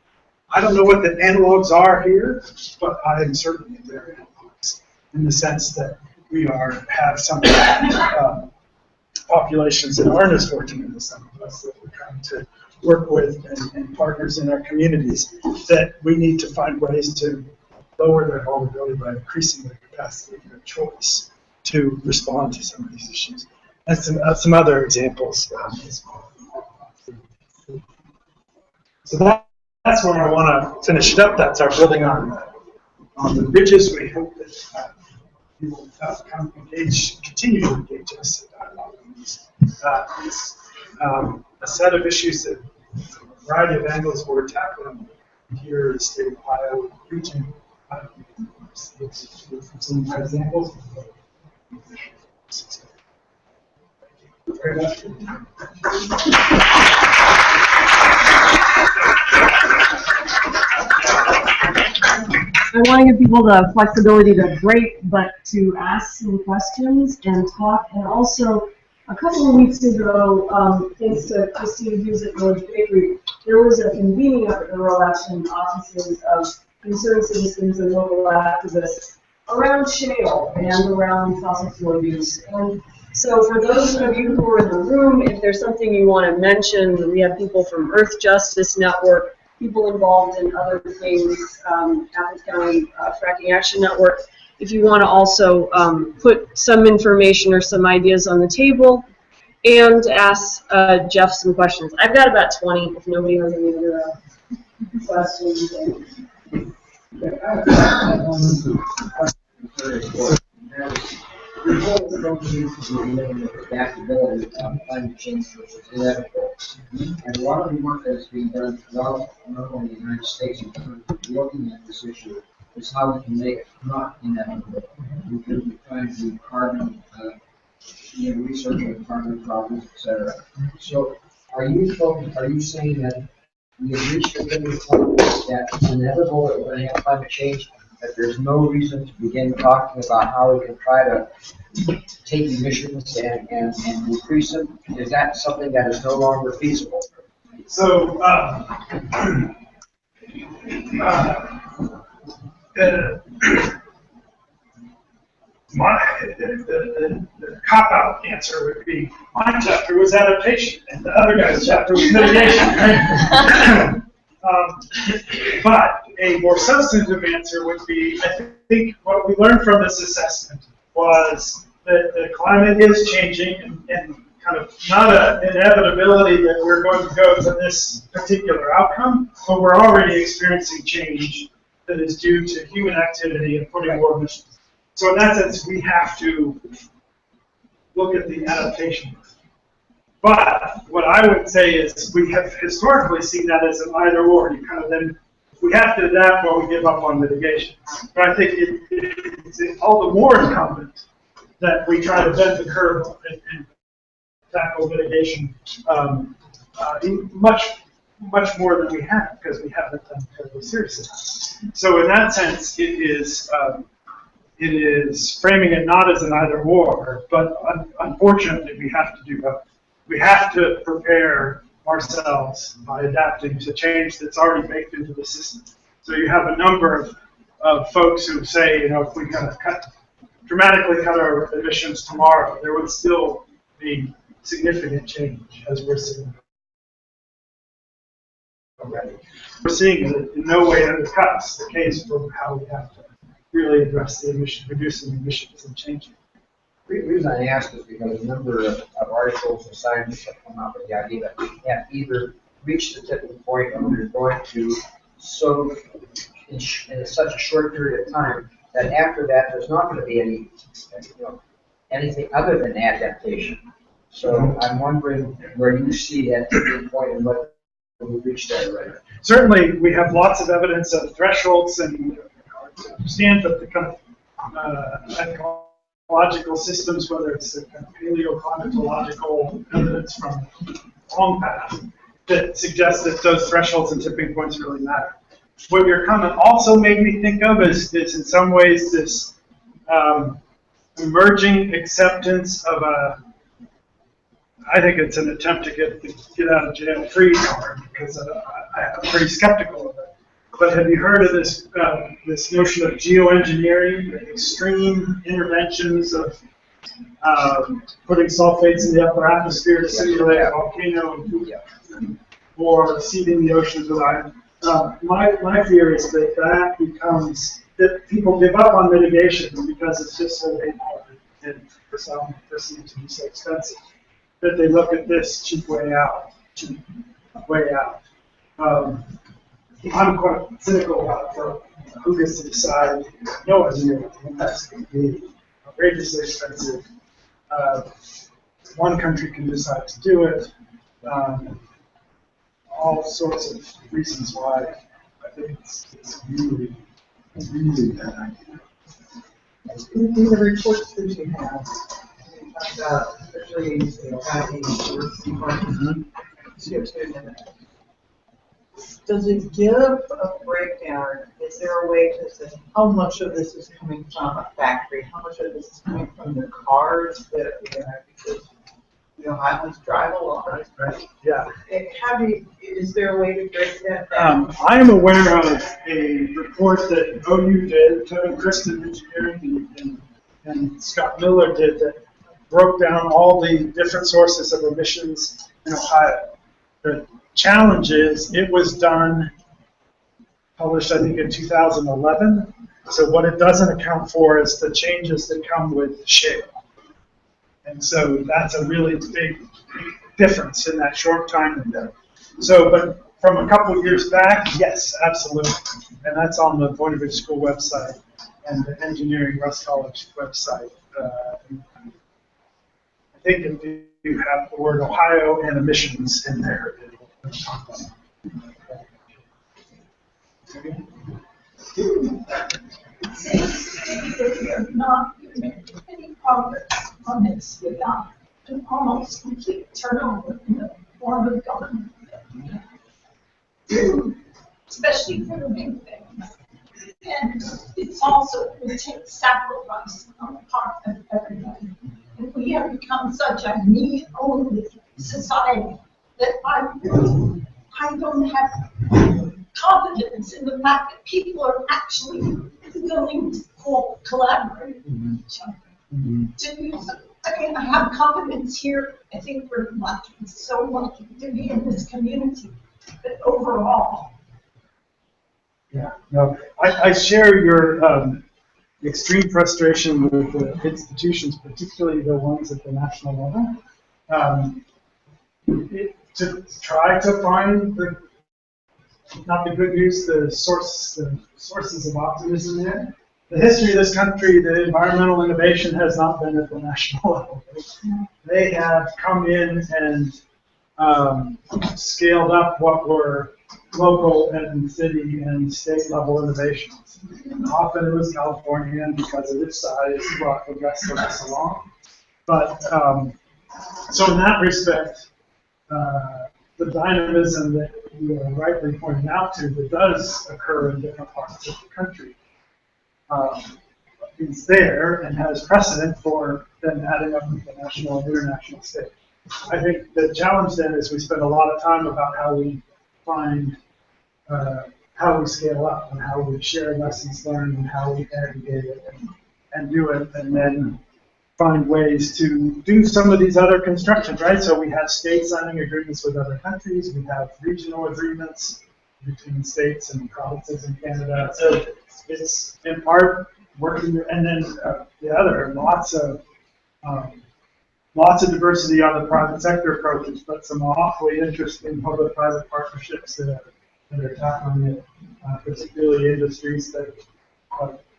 I don't know what the analogs are here, but I am certainly there analogs in the sense that we have some populations that aren't as fortunate as some of us that we're trying to work with and partners in our communities, that we need to find ways to lower their vulnerability by increasing their capacity and their choice to respond to some of these issues. And some other examples. So that's where I want to finish it up. That's our building on the ridges. We hope that you will continue to engage us in dialogue on these. It's a set of issues that from a variety of angles we're tackling here in the state of Ohio region. Some examples. Thank you very much for your time. I want to give people the flexibility to break, but to ask some questions and talk. And also, a couple of weeks ago, thanks to Christine Hughes at Village Bakery, there was a convening of the rural action offices of concerned citizens and local activists around shale and around fossil fuel use. And so for those of you who are in the room, if there's something you want to mention, we have people from Earth Justice Network, people involved in other things, Apple County Fracking Action Network. if you want to also put some information or some ideas on the table and ask Geoff some questions. I've got about 20 if nobody has any other questions. Adaptability of climate change, which is inevitable. And a lot of the work that is being done throughout not only the United States in terms of looking at this issue is how we can make it not inevitable. We can be trying to do carbon, research on carbon problems, etc. So, are you saying that we have reached a tipping point that it's inevitable that we're going to have climate change, that there's no reason to begin talking about how we can try to take emissions and decrease them? Is that something that is no longer feasible? So, the cop-out answer would be, my chapter was adaptation, and the other guy's chapter was mitigation. Right? But a more substantive answer would be, I think what we learned from this assessment was that the climate is changing, and kind of not an inevitability that we're going to go to this particular outcome, but we're already experiencing change that is due to human activity and putting more emissions. So in that sense, we have to look at the adaptation. But what I would say is we have historically seen that as an either or. You kind of then, we have to adapt while we give up on mitigation. But I think it's all the more incumbent that we try to bend the curve and tackle mitigation much more than we have, because we haven't done terribly seriously. So in that sense, it is framing it not as an either or, but unfortunately we have to do both. We have to prepare ourselves by adapting to change that's already baked into the system. So you have a number of folks who say, if we kind of dramatically cut our emissions tomorrow, there would still be significant change, as we're seeing already. We're seeing that in no way undercuts the case for how we have to really address the reducing emissions and changing. The reason I ask is because a number of articles and scientists have come up with the idea that we have either reached the tipping point or we're going to so in such a short period of time that after that there's not going to be anything other than adaptation. So I'm wondering where you see that tipping point and whether we reached that already. Certainly, we have lots of evidence of thresholds, and understand that the kind of ecological systems, whether it's the kind of paleoclimatological evidence from long past, that suggests that those thresholds and tipping points really matter. What your comment also made me think of is in some ways this emerging acceptance of I think it's an attempt to get out of jail free card, because I'm pretty skeptical of it. But have you heard of this this notion of geoengineering, extreme interventions of putting sulfates in the upper atmosphere to simulate a volcano, or seeding the oceans with iron? My fear is that becomes that people give up on mitigation because it's just so hard and for some perceived to be so expensive, that they look at this cheap way out. I'm quite cynical about who gets to decide. No one's here. That's going to be outrageously expensive. One country can decide to do it. All sorts of reasons why I think it's really, really bad idea. In the reports that you have, especially CO2, does it give a breakdown? Is there a way to say how much of this is coming from a factory? How much of this is coming from the cars that because I always drive a lot, right? Yeah. Is there a way to break that down? I am aware of a report that OU did, Kristen Engineering and Scott Miller did, that broke down all the different sources of emissions in Ohio. The challenge is it was done, published I think in 2011, So what it doesn't account for is the changes that come with shale. And so that's a really big difference in that short time window. So, but from a couple of years back, yes, absolutely. And that's on the Voinovich School website and the Engineering Rust College website. I think if you have the word Ohio and emissions in there, it will talk about we are not making any progress on this without an almost complete turnover in the form of government, especially for the big things. And it's also going to take sacrifice on the part of everybody. And we have become such a me-only society that I don't have confidence in the fact that people are actually willing to collaborate with each other. To do so. I mean, I have confidence here. I think we're lucky, so lucky to be in this community. But overall, yeah, no, I share your extreme frustration with the institutions, particularly the ones at the national level. To try to find not the good news, the sources of optimism there. The history of this country, the environmental innovation has not been at the national level. They have come in and scaled up what were local and city and state level innovations. Often it was California, because of its size, brought the rest of us along. But so in that respect, the dynamism that you are rightly pointing out to that does occur in different parts of the country is there and has precedent for then adding up with the national and international stage. I think the challenge then is we spend a lot of time about how we find, how we scale up and how we share lessons learned and how we aggregate it and do it, and then find ways to do some of these other constructions, right? So we have states signing agreements with other countries, we have regional agreements between states and provinces in Canada. So it's in part working, and then the other, lots of diversity on the private sector approaches, but some awfully interesting public-private partnerships that are tackling it, particularly industries that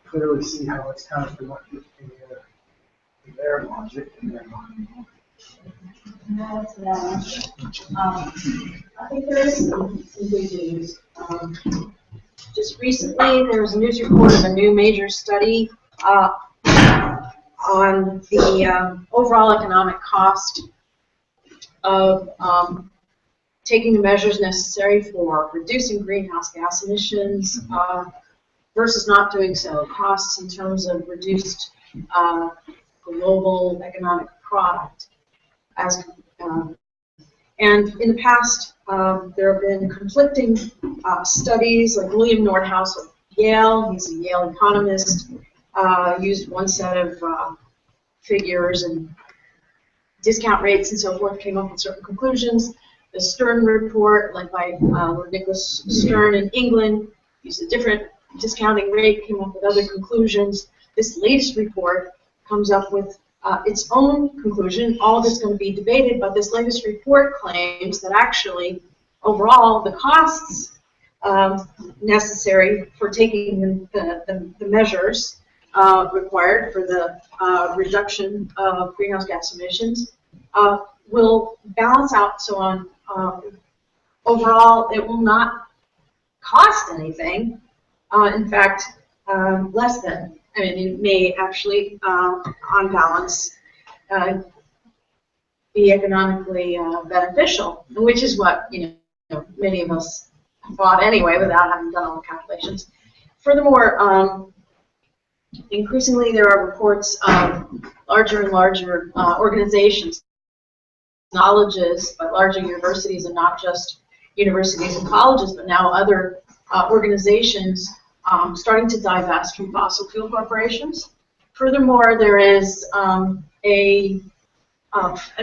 clearly see how it's counterproductive to their logic and their mind. I think there is some good news. Just recently, there was a news report of a new major study on the overall economic cost of taking the measures necessary for reducing greenhouse gas emissions versus not doing so. Costs in terms of reduced global economic product. And in the past, there have been conflicting studies, like William Nordhaus of Yale, he's a Yale economist, used one set of figures and discount rates and so forth, came up with certain conclusions. The Stern report, led by Lord Nicholas Stern in England, used a different discounting rate, came up with other conclusions. This latest report comes up with its own conclusion. All of it's going to be debated, but this latest report claims that actually, overall, the costs necessary for taking the measures required for the reduction of greenhouse gas emissions will balance out. So on overall, it will not cost anything. In fact, less than. I mean, it may actually, on balance, be economically beneficial, which is what many of us thought anyway, without having done all the calculations. Furthermore, increasingly there are reports of larger and larger organizations, colleges, but larger universities, and not just universities and colleges, but now other organizations starting to divest from fossil fuel corporations. Furthermore, there is an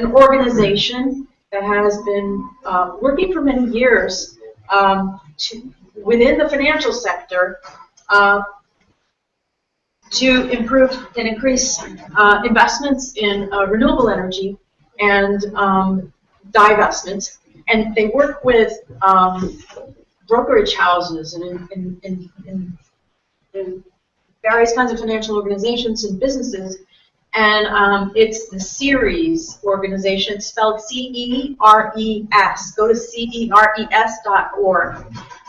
organization that has been working for many years within the financial sector to improve and increase investments in renewable energy and divestments. And they work with brokerage houses and in various kinds of financial organizations and businesses. And it's the CERES organization, spelled C-E-R-E-S. Go to CERES.org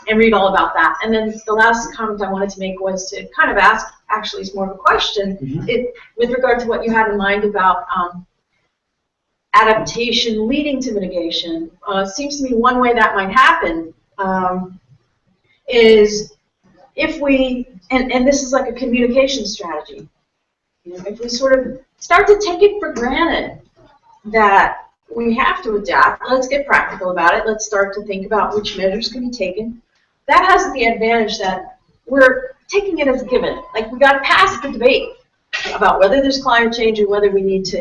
and read all about that. And then the last comment I wanted to make was to kind of ask, actually it's more of a question, with regard to what you had in mind about adaptation leading to mitigation. Seems to me one way that might happen is if we, and this is like a communication strategy, you know, if we sort of start to take it for granted that we have to adapt, let's get practical about it, let's start to think about which measures can be taken. That has the advantage that we're taking it as a given. Like, we got past the debate about whether there's climate change or whether we need to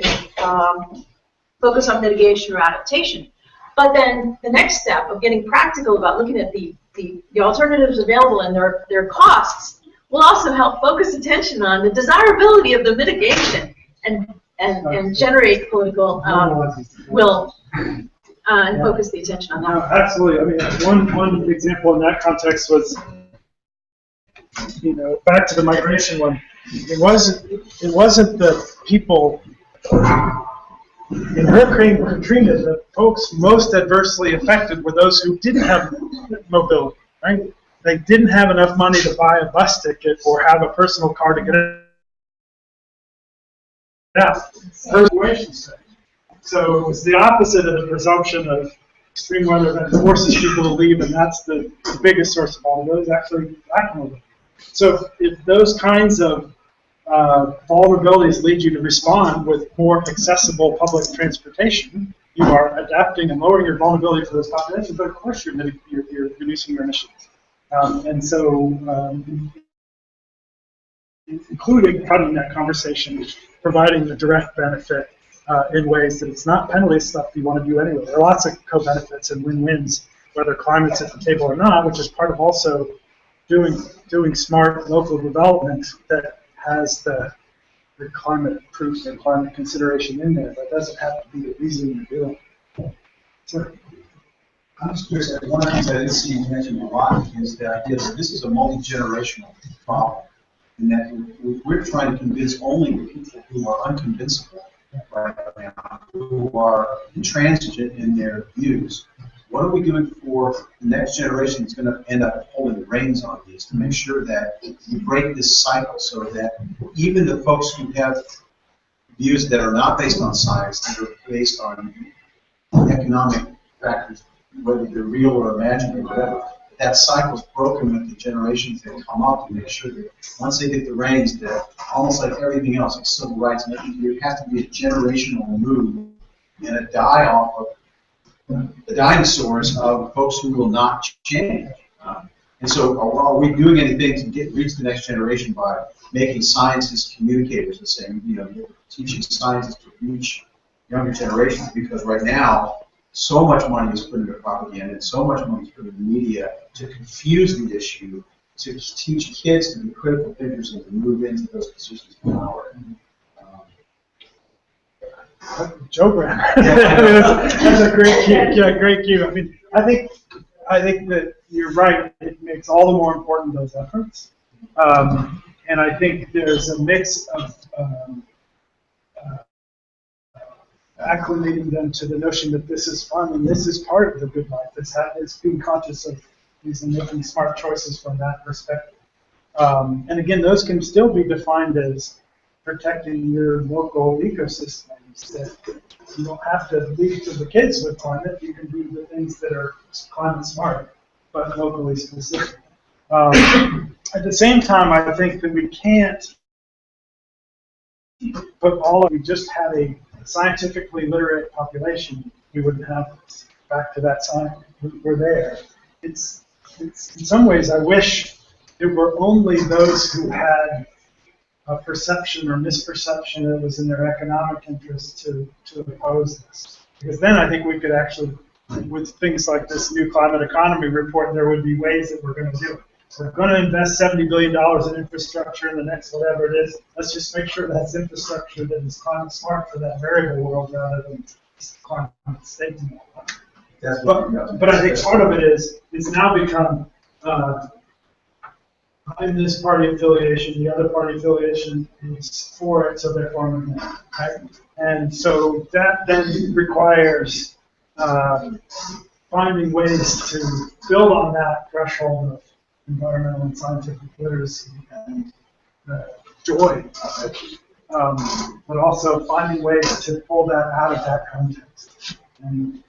focus on mitigation or adaptation. But then the next step of getting practical about looking at the alternatives available and their costs will also help focus attention on the desirability of the mitigation and generate political will and focus the attention on that. No, absolutely. I mean, one example in that context was, you know, back to the migration one. It wasn't the people in Hurricane Katrina. The folks most adversely affected were those who didn't have mobility, right? They didn't have enough money to buy a bus ticket or have a personal car to get out. So it was the opposite of the presumption of extreme weather that forces people to leave, and that's the biggest source of vulnerability, is actually lack of mobility. So if those kinds of vulnerabilities lead you to respond with more accessible public transportation, you are adapting and lowering your vulnerability for those populations, but of course you're reducing your emissions. And so, including cutting that conversation, providing the direct benefit in ways that it's not penalty stuff you want to do anyway. There are lots of co-benefits and win-wins, whether climate's at the table or not, which is part of also doing smart local development that has the climate proof and climate consideration in there. That doesn't have to be the reason you're doing it. Sure. I'm just curious, one of the things I didn't see you mention a lot is the idea that this is a multi-generational problem, and that we're trying to convince only the people who are unconvincible right now, who are intransigent in their views. What are we doing for the next generation that's going to end up holding the reins on these to make sure that we break this cycle so that even the folks who have views that are not based on science, that are based on economic factors, whether they're real or imaginary or whatever, that cycle is broken with the generations that come up to make sure that once they get the reins, that almost like everything else, like civil rights, there has to be a generational move and a die-off of the dinosaurs of folks who will not change. And so are we doing anything to reach the next generation by making scientists communicators and saying, you know, teaching scientists to reach younger generations? Because right now, so much money is put into propaganda and so much money is put into the media to confuse the issue, to teach kids to be critical thinkers and to move into those positions of power. Joe Brehm. That's a great cue. Yeah, great cue. I mean, I think that you're right. It makes all the more important those efforts, and I think there's a mix of acclimating them to the notion that this is fun and this is part of the good life. It's being conscious of these and making smart choices from that perspective. And again, those can still be defined as protecting your local ecosystems. That you don't have to lead to the kids with climate. You can do the things that are climate smart, but locally specific. At the same time, I think that we can't put all of, we just had a scientifically literate population, we wouldn't have this. Back to that science, we're there. It's in some ways, I wish it were only those who had a perception or misperception that was in their economic interest to oppose this. Because then I think we could actually, with things like this new climate economy report, there would be ways that we're going to do it. So we're going to invest $70 billion in infrastructure in the next whatever it is. Let's just make sure that's infrastructure that is climate smart for that variable world rather than climate state. But I think part of it is it's now become I'm this party affiliation, the other party affiliation is for it, so therefore I'm against it, right? And so that then requires finding ways to build on that threshold of environmental and scientific literacy and joy of it, but also finding ways to pull that out of that context. And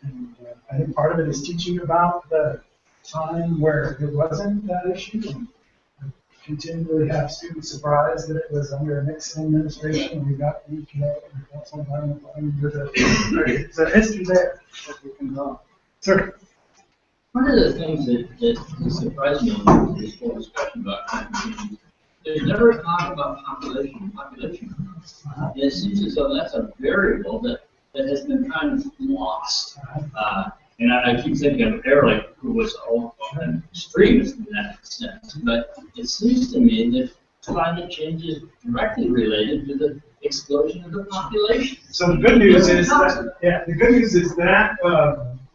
I think part of it is teaching about the time where it wasn't that issue. And I continually have students surprised that it was under a Nixon administration and we got the EPA and that's all there's a history there that we can draw. Sir? One of the things that surprised me in this whole discussion about climate change, there's never talk about population. It seems as though that's a variable that has been kind of lost. And I keep thinking of Ehrlich, who was an extremist in that sense. But it seems to me that climate change is directly related to the explosion of the population. So the good news is that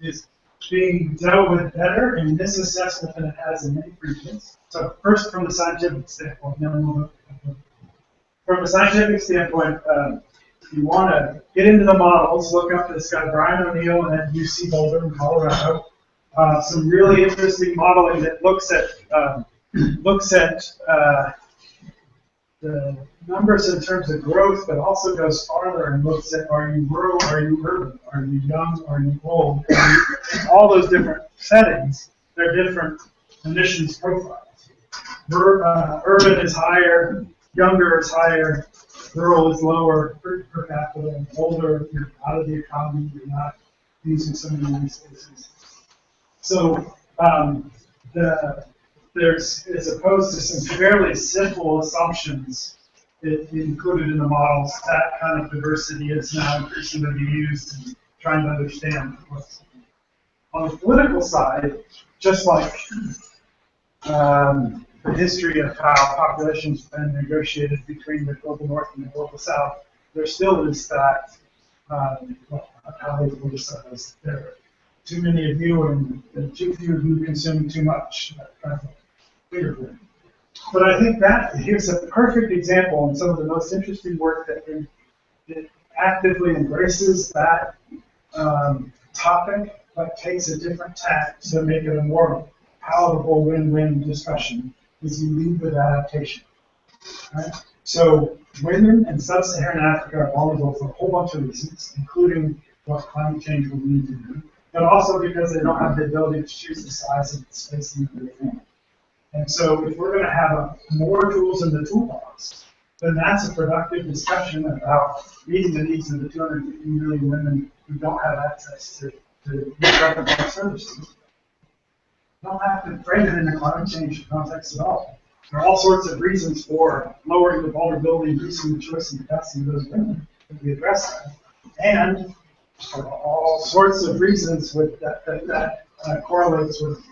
is being dealt with better in this assessment than it has in many previous. So first, from the scientific standpoint, you want to get into the models, look up this guy Brian O'Neill and then UC Boulder in Colorado. Some really interesting modeling that looks at the numbers in terms of growth, but also goes farther and looks at are you rural, are you urban, are you young, are you old? In all those different settings, there are different emissions profiles. Urban is higher, younger is higher, rural is lower per capita, and older, you're out of the economy, you're not using so many resources. So there's, as opposed to some fairly simple assumptions included in the models, that kind of diversity is now increasingly used in trying to understand what's on the political side, just like the history of how population's been negotiated between the global north and the global south, there still is that, how they politicize. There are too many of you and too few of you consume too much. But I think that here's a perfect example and some of the most interesting work that actively embraces that topic, but takes a different tack to make it a more palatable win-win discussion, is you lead with adaptation. Right? So women in sub-Saharan Africa are vulnerable for a whole bunch of reasons, including what climate change will lead to do, but also because they don't have the ability to choose the size of the spacing of their family. And so if we're going to have more tools in the toolbox, then that's a productive discussion about meeting the needs of the 250 million women who don't have access to reproductive services. You don't have to frame it in a climate change context at all. There are all sorts of reasons for lowering the vulnerability, increasing the choice and capacity of those women that we address that. And all sorts of reasons with that correlates with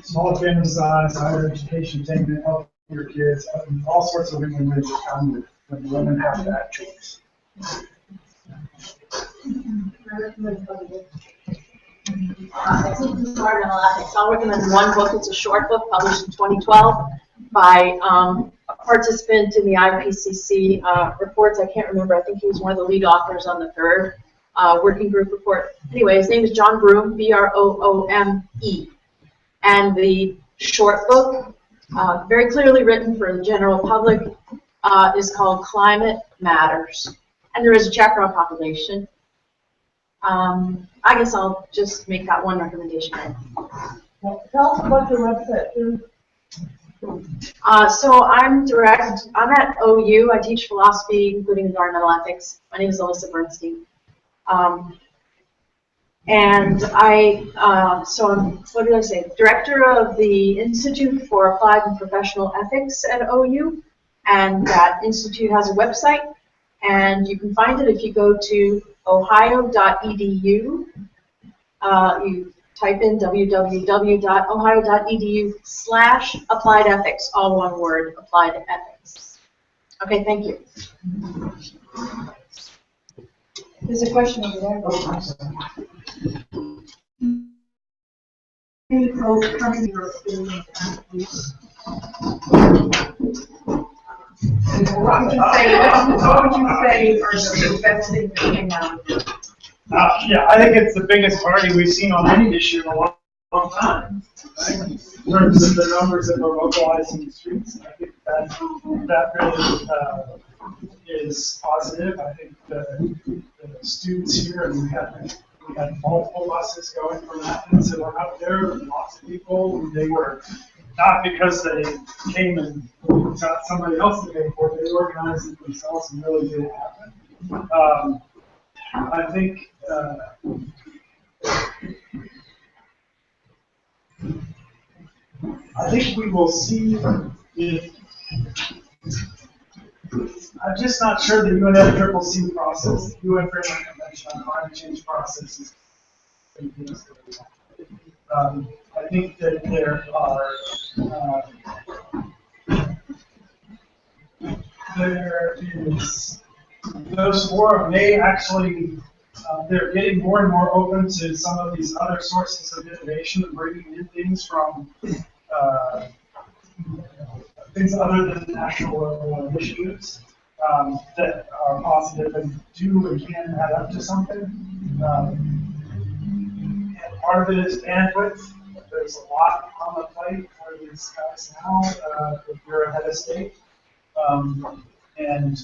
smaller family size, higher education, taking help your kids, all sorts of win-win-wins that come when women have that choice. I teach environmental ethics. I'll recommend one book. It's a short book published in 2012 by a participant in the IPCC reports. I can't remember. I think he was one of the lead authors on the third working group report. Anyway, his name is John Brehm, B-R-O-O-M-E. And the short book, very clearly written for the general public, is called Climate Matters. And there is a chapter on population. I guess I'll just make that one recommendation. Well, tell us about your website, too. So I'm at OU. I teach philosophy, including environmental ethics. My name is Alyssa Bernstein. And so I'm, what did I say? Director of the Institute for Applied and Professional Ethics at OU. And that institute has a website. And you can find it if you go to ohio.edu. You type in www.ohio.edu/applied ethics, all one word, applied ethics. Okay, thank you. There's a question over there. What would you say are the best things that came out of it? Yeah, I think it's the biggest party we've seen on any issue in a long time. Right? In terms of the numbers that were mobilized in the streets, I think that really is positive. I think the students here, and we had multiple buses going from Athens that were out there, and lots of people, and they were not because they came and got somebody else to pay for it, they organized it themselves and really did it happen. I think we will see if, I'm just not sure the UNFCCC process, the UN Framework Convention on Climate Change process is I think that there is, those forum may actually, they're getting more and more open to some of these other sources of innovation and bringing in things from things other than national initiatives that are positive and do and can add up to something. And part of it is bandwidth. There's a lot on the plate for these guys now if you're ahead of state. And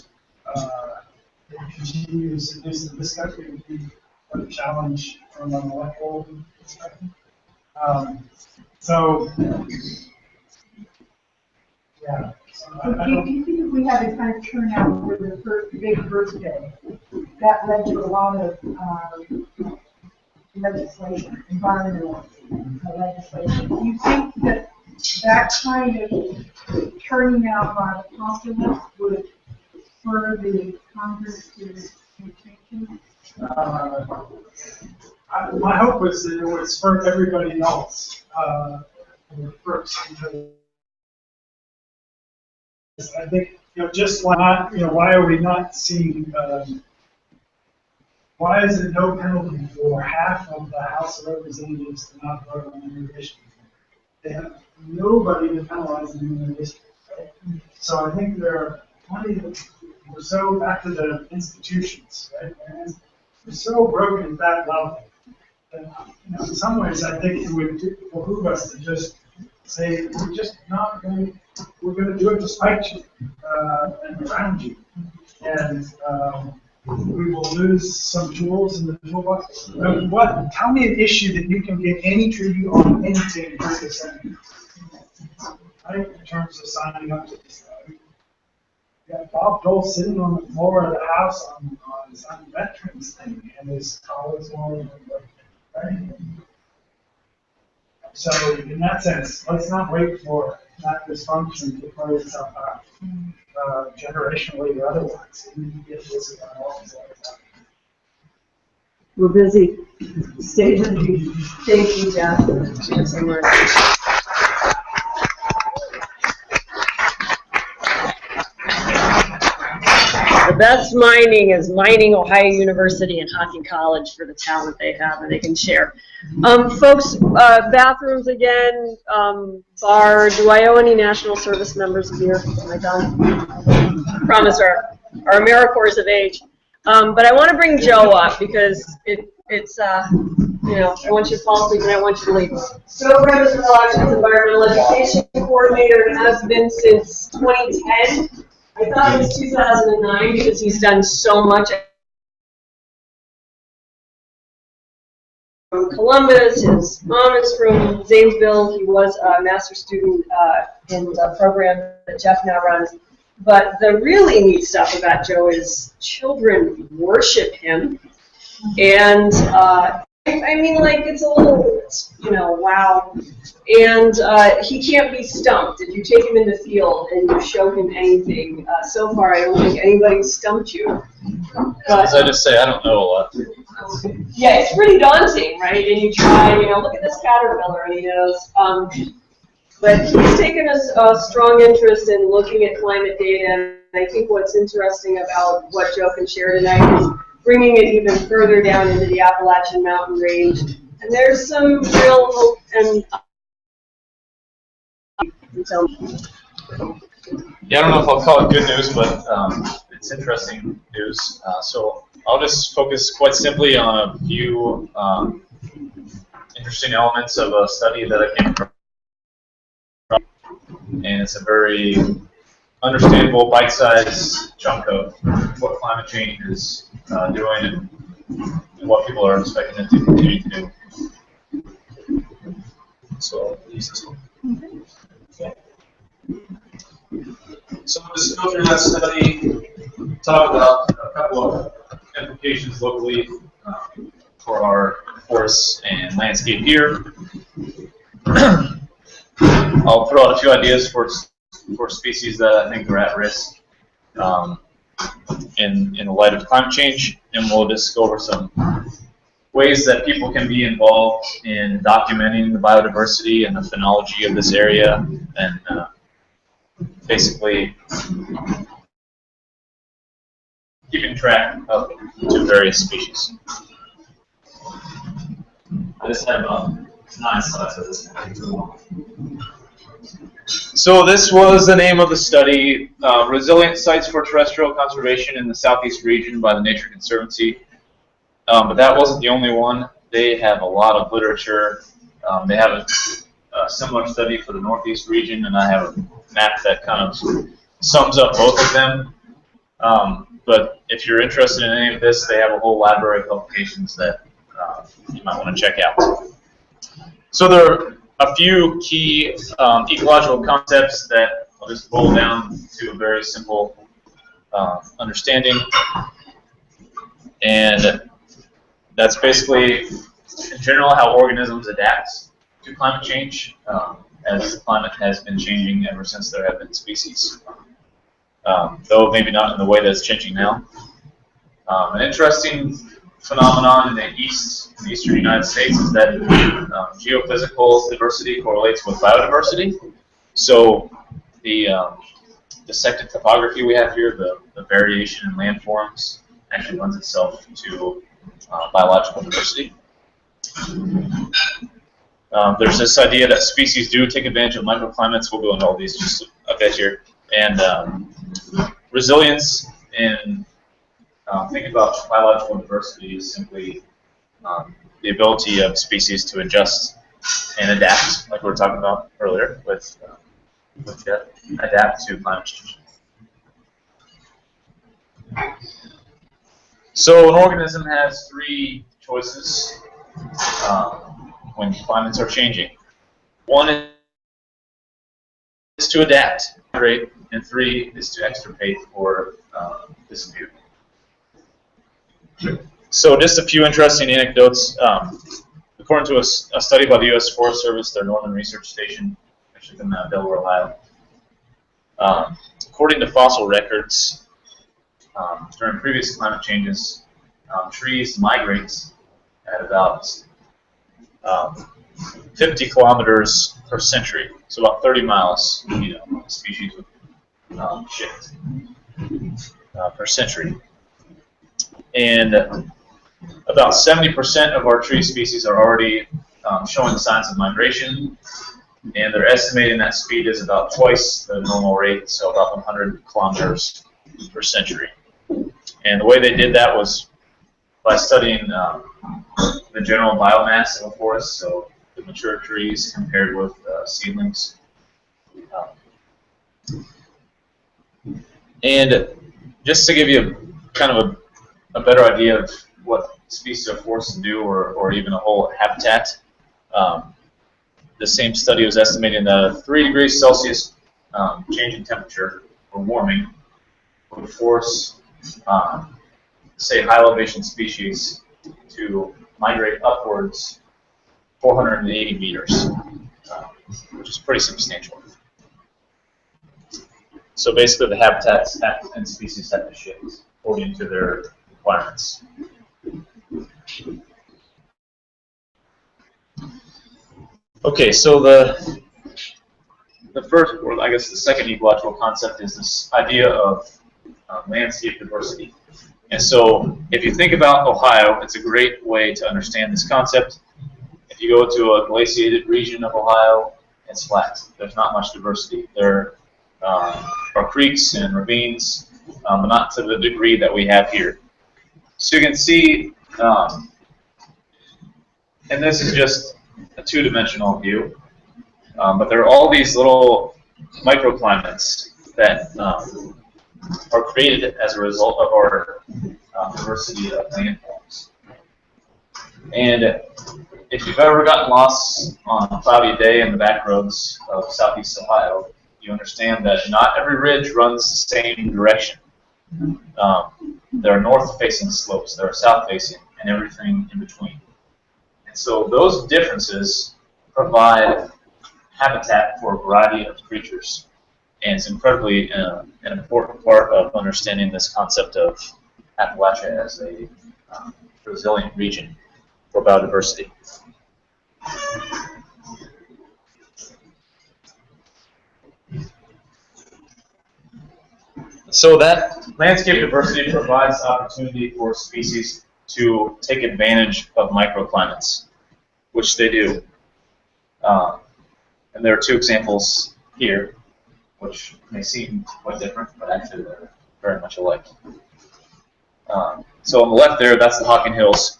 it continues, at least in this country, to be a challenge from an electoral perspective. So, yeah. Do you think if we had a kind of turnout for the first big birthday, that led to a lot of legislation, environmental legislation? Do you think that that kind of turning out by the populace would spur the Congress to take change? My hope was that it would spur everybody else first. I think, just why not, why are we not seeing, why is it no penalty for half of the House of Representatives to not vote on their issue? They have nobody to penalize them in their district. Right? So I think there are plenty of, we're so back to the institutions, right? And we're so broken at that level. And, in some ways, I think it would behoove us to just say, we're just not going to, we're going to do it despite you and around you. And we will lose some tools in the toolbox. Tell me an issue that you can get any treaty on anything for the Senate. Right? In terms of signing up to this. You got Bob Dole sitting on the floor of the House on some veterans thing, and his colleagues won't, right? So in that sense, let's not wait for that dysfunction to play itself out, generationally or otherwise. We need to get this in our office. We're busy. Stay busy. Thank you, Jeff. Thank you so much. The best mining is mining Ohio University and Hocking College for the talent they have and they can share. Folks, bathrooms again, bar, do I owe any national service members beer? Am I done? Promise our AmeriCorps of age. But I want to bring Joe up because it's I want you to fall asleep and I want you to leave. Joe Brehm is Appalachian's Environmental Education Coordinator and has been since 2010. I thought it was 2009 because he's done so much from Columbus. His mom is from Zanesville. He was a master's student in the program that Jeff now runs. But the really neat stuff about Joe is children worship him. And I mean, like, it's a little, wow. And he can't be stumped. If you take him in the field and you show him anything, so far I don't think anybody's stumped you. But, as I just say, I don't know a lot. Yeah, it's pretty daunting, right? And you try, look at this caterpillar, and he knows. But he's taken a strong interest in looking at climate data. And I think what's interesting about what Joe can share tonight is bringing it even further down into the Appalachian Mountain range. And there's some real hope and yeah, I don't know if I'll call it good news, but it's interesting news. So I'll just focus quite simply on a few interesting elements of a study that I came from. And it's a very understandable, bite-sized chunk of what climate change is doing and what people are expecting it to continue to do. So I'll use this one. So we'll just go through that study, talk about a couple of implications locally for our forests and landscape here. I'll throw out a few ideas for species that I think are at risk in the light of climate change, and we'll just go over some ways that people can be involved in documenting the biodiversity and the phenology of this area, and basically keeping track of two various species. I just have 9 slides of this. So this was the name of the study, Resilient Sites for Terrestrial Conservation in the Southeast Region by the Nature Conservancy. But that wasn't the only one. They have a lot of literature. They have a similar study for the Northeast region, and I have a map that kind of sums up both of them. But if you're interested in any of this, they have a whole library of publications that you might want to check out. So there are a few key ecological concepts that I'll just boil down to a very simple understanding. And that's basically, in general, how organisms adapt to climate change, as the climate has been changing ever since there have been species. Though maybe not in the way that it's changing now. An interesting phenomenon in the eastern United States is that geophysical diversity correlates with biodiversity. So the dissected topography we have here, the variation in landforms, actually lends itself to biological diversity. There's this idea that species do take advantage of microclimates. We'll go into all these just a bit here. And resilience in thinking about biological diversity is simply the ability of species to adjust and adapt, like we were talking about earlier, with adapt to climate change. So an organism has 3 choices when climates are changing. 1 is to adapt, right? And 3 is to extirpate or disappear. So just a few interesting anecdotes. According to a study by the U.S. Forest Service, their Northern Research Station, actually coming out of Delaware, Ohio. According to fossil records, during previous climate changes, trees migrate at about 50 kilometers per century, so about 30 miles, species would shift per century. And about 70% of our tree species are already showing signs of migration, and they're estimating that speed is about twice the normal rate, so about 100 kilometers per century. And the way they did that was by studying the general biomass of a forest, so the mature trees compared with seedlings. And just to give you kind of a better idea of what species are forced to do, or even a whole habitat, the same study was estimating that a 3 degrees Celsius change in temperature, or warming, would force, say, high elevation species to migrate upwards 480 meters, which is pretty substantial. So basically the habitats and species have to shift according to their requirements. Okay, so the first, or I guess the second ecological concept is this idea of landscape diversity. And so if you think about Ohio, it's a great way to understand this concept. If you go to a glaciated region of Ohio, it's flat. There's not much diversity. There are creeks and ravines, but not to the degree that we have here. So you can see, and this is just a two-dimensional view, but there are all these little microclimates that are created as a result of our diversity of landforms. And if you've ever gotten lost on a cloudy day in the back roads of southeast Ohio, you understand that not every ridge runs the same direction. There are north-facing slopes, there are south-facing, and everything in between. And so those differences provide habitat for a variety of creatures. And it's incredibly an important part of understanding this concept of Appalachia as a resilient region for biodiversity. So that landscape diversity provides opportunity for species to take advantage of microclimates, which they do. And there are two examples here, which may seem quite different, but actually they're very much alike. So on the left there, that's the Hocking Hills.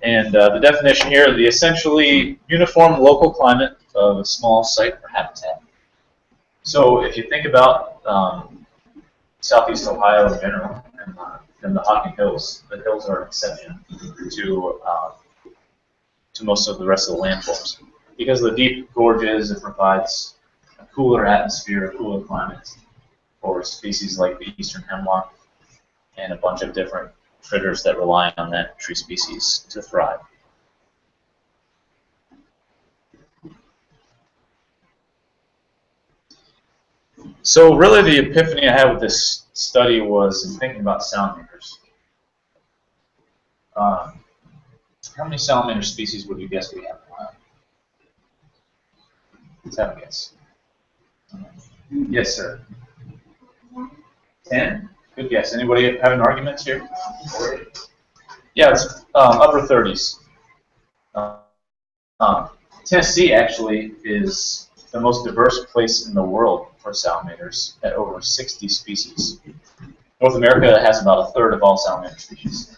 And the definition here, the essentially uniform local climate of a small site for habitat. So if you think about southeast Ohio in general, and the Hocking Hills, the hills are an exception to most of the rest of the landforms. Because of the deep gorges, it provides a cooler atmosphere, a cooler climate for species like the eastern hemlock and a bunch of different critters that rely on that tree species to thrive. So really the epiphany I had with this study was in thinking about salamanders. How many salamander species would you guess we have in Ohio? Let's have a guess. Yes, sir. 10? Good guess. Anybody have an argument here? Yeah, it's upper 30s. Tennessee actually is the most diverse place in the world for salamanders at over 60 species. North America has about a third of all salamander species.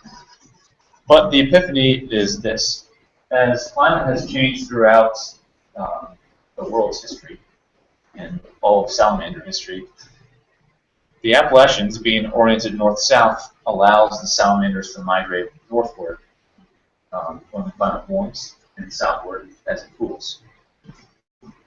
But the epiphany is this. As climate has changed throughout the world's history and all of salamander history, the Appalachians, being oriented north-south, allows the salamanders to migrate northward when the climate warms, and southward as it cools.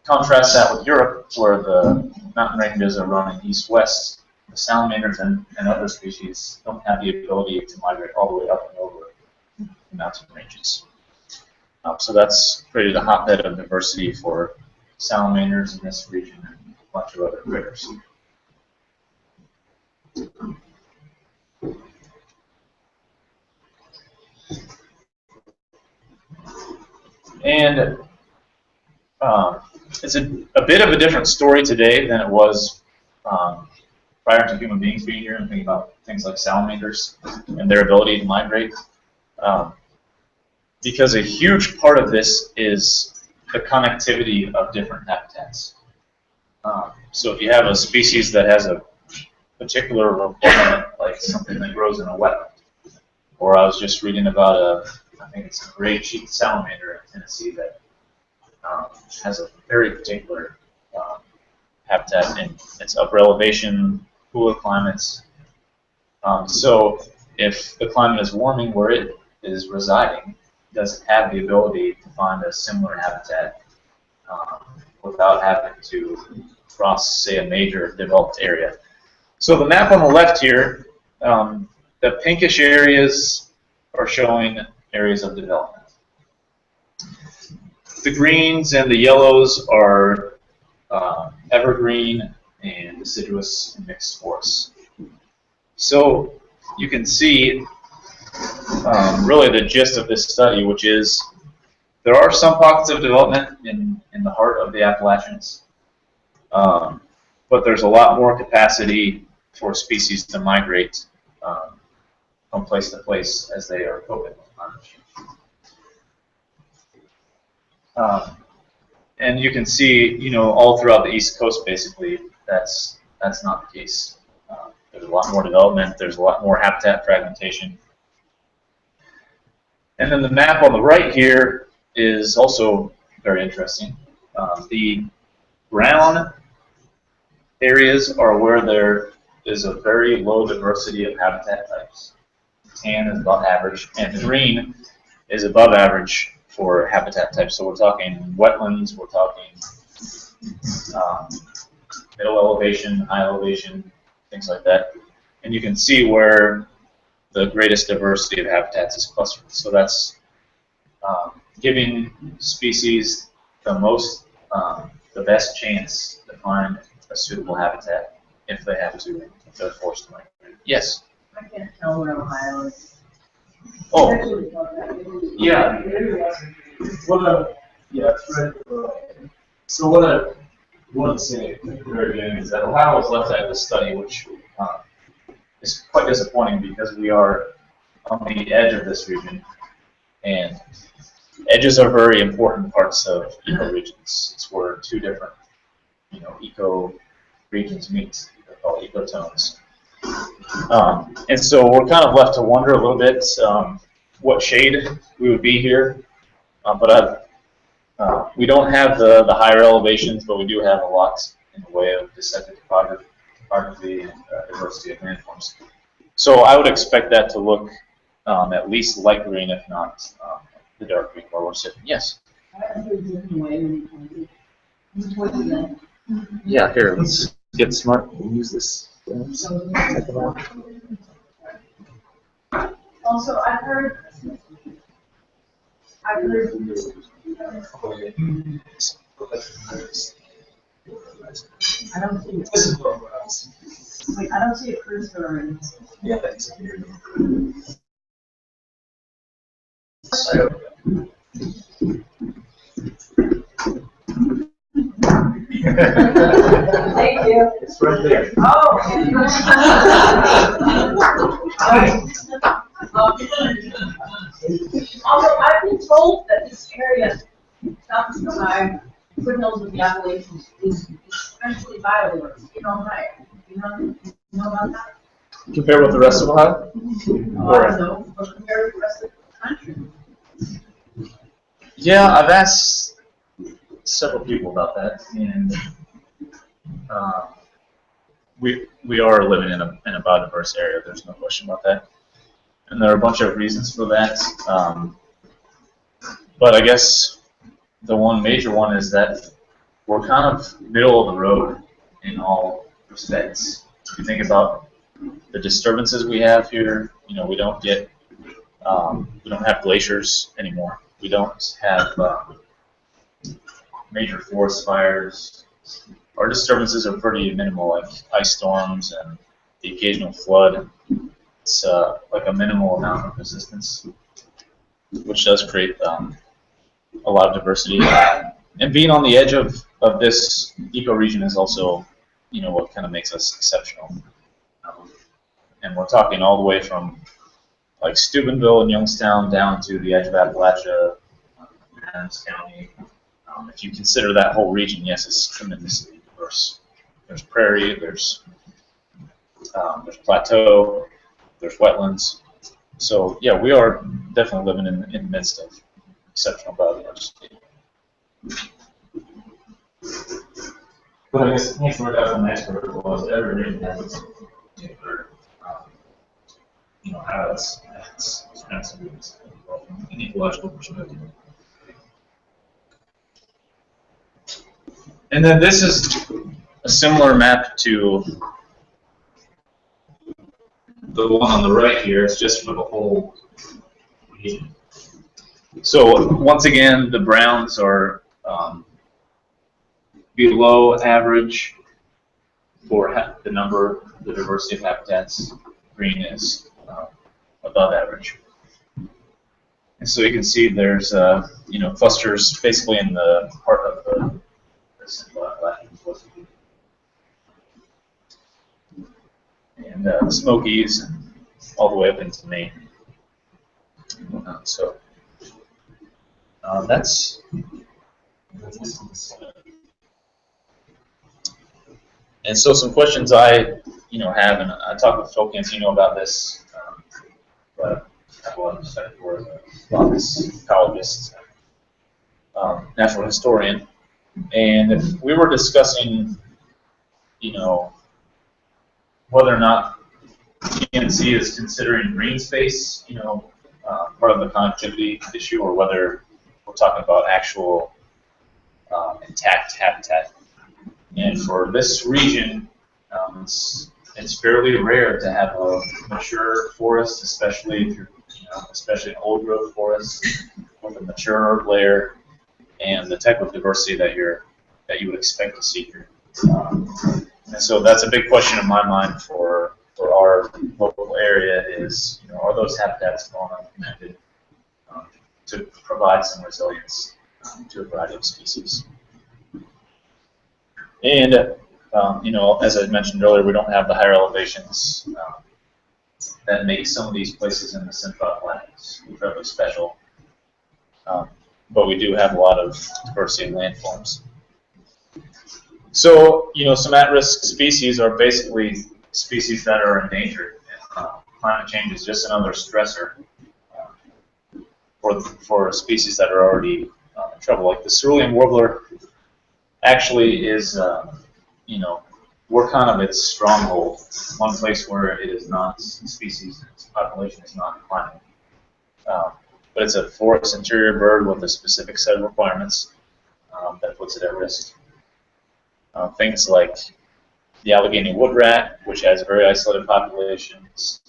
Contrast that with Europe, where the mountain ranges are running east-west. The salamanders and other species don't have the ability to migrate all the way up and over the mountain ranges. So that's created a hotbed of diversity for salamanders in this region and a bunch of other critters. And it's a bit of a different story today than it was prior to human beings being here, and thinking about things like salamanders and their ability to migrate. Because a huge part of this is the connectivity of different habitats. So if you have a species that has a particular requirement, like something that grows in a wetland, or I was just reading about I think it's a gray cheeked salamander in Tennessee that has a very particular habitat, and it's upper elevation, cooler climates. So if the climate is warming where it is residing, does it have the ability to find a similar habitat without having to cross, say, a major developed area? So the map on the left here, the pinkish areas are showing areas of development. The greens and the yellows are evergreen and deciduous and mixed forests. So you can see really the gist of this study, which is there are some pockets of development in the heart of the Appalachians, but there's a lot more capacity for species to migrate from place to place as they are coping with climate change. And you can see, all throughout the East Coast, basically, that's not the case. There's a lot more development. There's a lot more habitat fragmentation. And then the map on the right here is also very interesting. The brown areas are where there is a very low diversity of habitat types. Tan is above average, and green is above average for habitat types. So we're talking wetlands, we're talking middle elevation, high elevation, things like that. And you can see where the greatest diversity of habitats is clustered. So that's giving species the best chance to find a suitable habitat if they have to, if they're forced to migrate. Yes? I can't tell where Ohio is. Oh, yeah. So what I want to say at the very beginning is that Ohio was left out of the study, which is quite disappointing because we are on the edge of this region, and edges are very important parts of ecoregions. It's where two different, eco regions meet. They're called ecotones. And so we're kind of left to wonder a little bit what shade we would be here. But we don't have the higher elevations, but we do have a lot in the way of descendant topography and diversity of landforms. So I would expect that to look at least light green, if not the dark green where we're sitting. Yes? Yeah, here, let's get smart and use this. Also, I've heard I don't see a cursor in this. Yeah, that's Thank you. It's right there. Oh. Also, I've been told that this area, south of the high foothills of the Appalachians, is especially biodiverse in Ohio. You know about that? Compare with the rest of Ohio? I don't know, but compared to the rest of the country. Yeah, I've asked several people about that, and we are living in a biodiverse area. There's no question about that, and there are a bunch of reasons for that. But I guess the one major one is that we're kind of middle of the road in all respects. If you think about the disturbances we have here, we don't have glaciers anymore. We don't have major forest fires. Our disturbances are pretty minimal, like ice storms and the occasional flood. It's like a minimal amount of resistance, which does create a lot of diversity. And being on the edge of this ecoregion is also, what kind of makes us exceptional. And we're talking all the way from like Steubenville and Youngstown down to the edge of Appalachia, Adams County. If you consider that whole region, yes, it's tremendously diverse. There's prairie, there's plateau, there's wetlands. So yeah, we are definitely living in the midst of exceptional biodiversity. But I guess thanks for that from an expert was every region has its how it's expensive from an ecological perspective. And then this is a similar map to the one on the right here. It's just for the whole region. So once again, the browns are below average for the diversity of habitats. Green is above average. And so you can see there's clusters basically in the part of the Appalachian Mountains. And the Smokies, and all the way up into Maine. That's. And so some questions I have, and I talked with Phil Cancino about this, but I have a lot of respect for this ecologist, natural historian, and we were discussing, whether or not PNC is considering green space, part of the connectivity issue, or whether we're talking about actual intact habitat. And for this region, it's fairly rare to have a mature forest, especially if you're, especially an old growth forest with a mature layer and the type of diversity that you would expect to see here. And so that's a big question in my mind for our local area is, are those habitats long enough connected to provide some resilience to a variety of species? And, as I mentioned earlier, we don't have the higher elevations that make some of these places in the Central Appalachians incredibly special. But we do have a lot of diversity in landforms. So, some at-risk species are basically species that are endangered. Climate change is just another stressor for species that are already in trouble. Like the cerulean warbler actually is, we're kind of its stronghold, one place where it is not species, its population is not declining. But it's a forest interior bird with a specific set of requirements that puts it at risk. Things like the Allegheny wood rat, which has very isolated populations,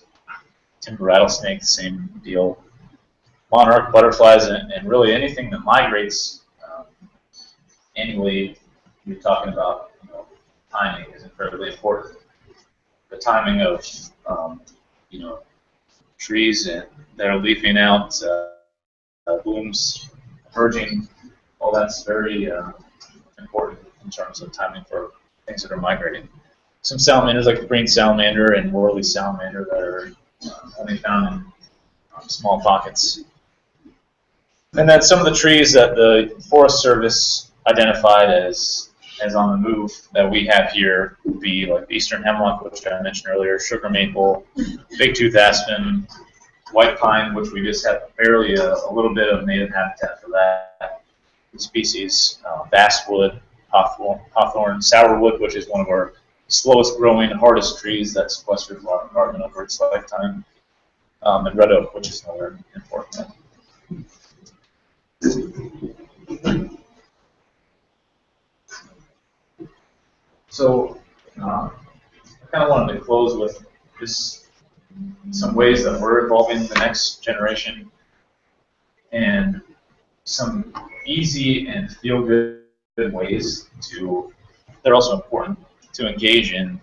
timber rattlesnake, same deal, monarch butterflies, and really anything that migrates annually. You're talking about, timing is incredibly important. The timing of, trees that are leafing out, blooms emerging, all that's very important in terms of timing for things that are migrating. Some salamanders, like the green salamander and whirly salamander, that are only found in small pockets. And then some of the trees that the Forest Service identified as on the move that we have here would be like the eastern hemlock, which I mentioned earlier, sugar maple, big tooth aspen, white pine, which we just have barely a little bit of native habitat for that species, basswood, hawthorn, sourwood, which is one of our slowest growing, hardest trees that sequesters a lot of carbon over its lifetime, and red oak, which is another important one. So I kind of wanted to close with just some ways that we're evolving the next generation and some easy and feel-good ways they're also important to engage in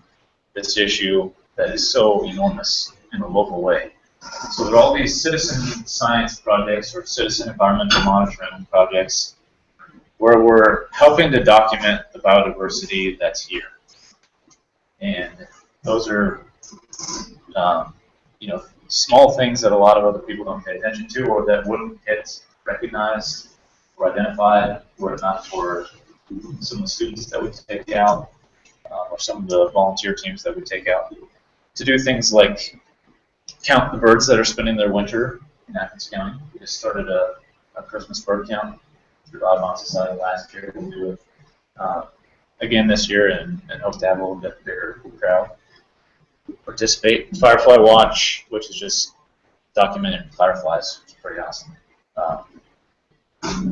this issue that is so enormous in a local way. So there are all these citizen science projects or citizen environmental monitoring projects where we're helping to document the biodiversity that's here. And those are, small things that a lot of other people don't pay attention to, or that wouldn't get recognized or identified were it not for some of the students that we take out, or some of the volunteer teams that we take out to do things like count the birds that are spending their winter in Athens County. We just started a Christmas bird count through Audubon Society last year. We'll do it again this year and hope to have a little bit bigger crowd participate. Firefly Watch, which is just documenting fireflies, which is pretty awesome.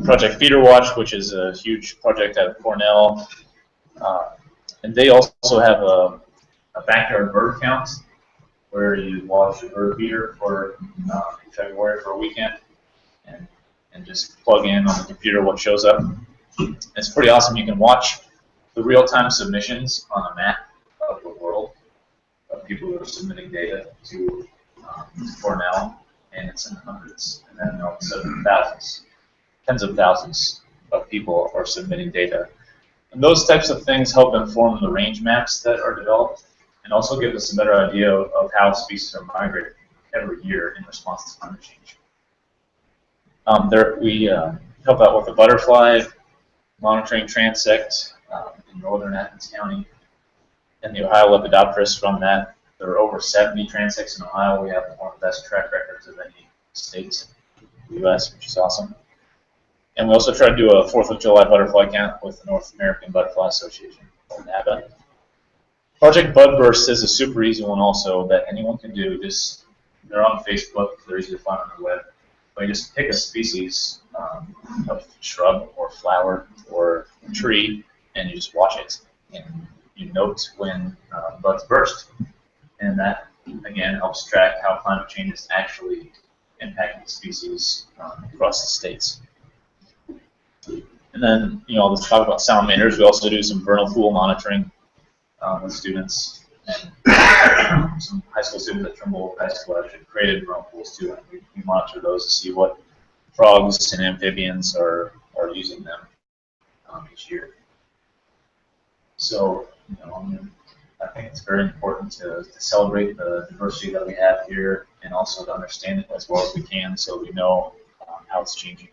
Project Feeder Watch, which is a huge project out of Cornell. And they also have a backyard bird count where you watch a bird feeder for February for a weekend and just plug in on the computer what shows up. It's pretty awesome. You can watch the real-time submissions on a map of the world of people who are submitting data to Cornell, and it's in the hundreds. And then all of a sudden, thousands, tens of thousands of people are submitting data. And those types of things help inform the range maps that are developed, and also give us a better idea of how species are migrating every year in response to climate change. We help out with the butterfly monitoring transect in northern Athens County, and the Ohio Lepidopterus from that. There are over 70 transects in Ohio. We have one of the best track records of any state in the U.S., which is awesome. And we also try to do a 4th of July butterfly count with the North American Butterfly Association, or NABA. Project Budburst is a super easy one also that anyone can do. They're on Facebook, they're easy to find on the web. But you just pick a species of shrub or flower or tree, and you just watch it. And you note when buds burst. And that, again, helps track how climate change is actually impacting species across the states. And then, let's talk about salamanders. We also do some vernal pool monitoring with students. And some high school students at Trimble High School actually created vernal pools too. And we monitor those to see what frogs and amphibians are using them each year. So, I think it's very important to celebrate the diversity that we have here, and also to understand it as well as we can, so we know how it's changing.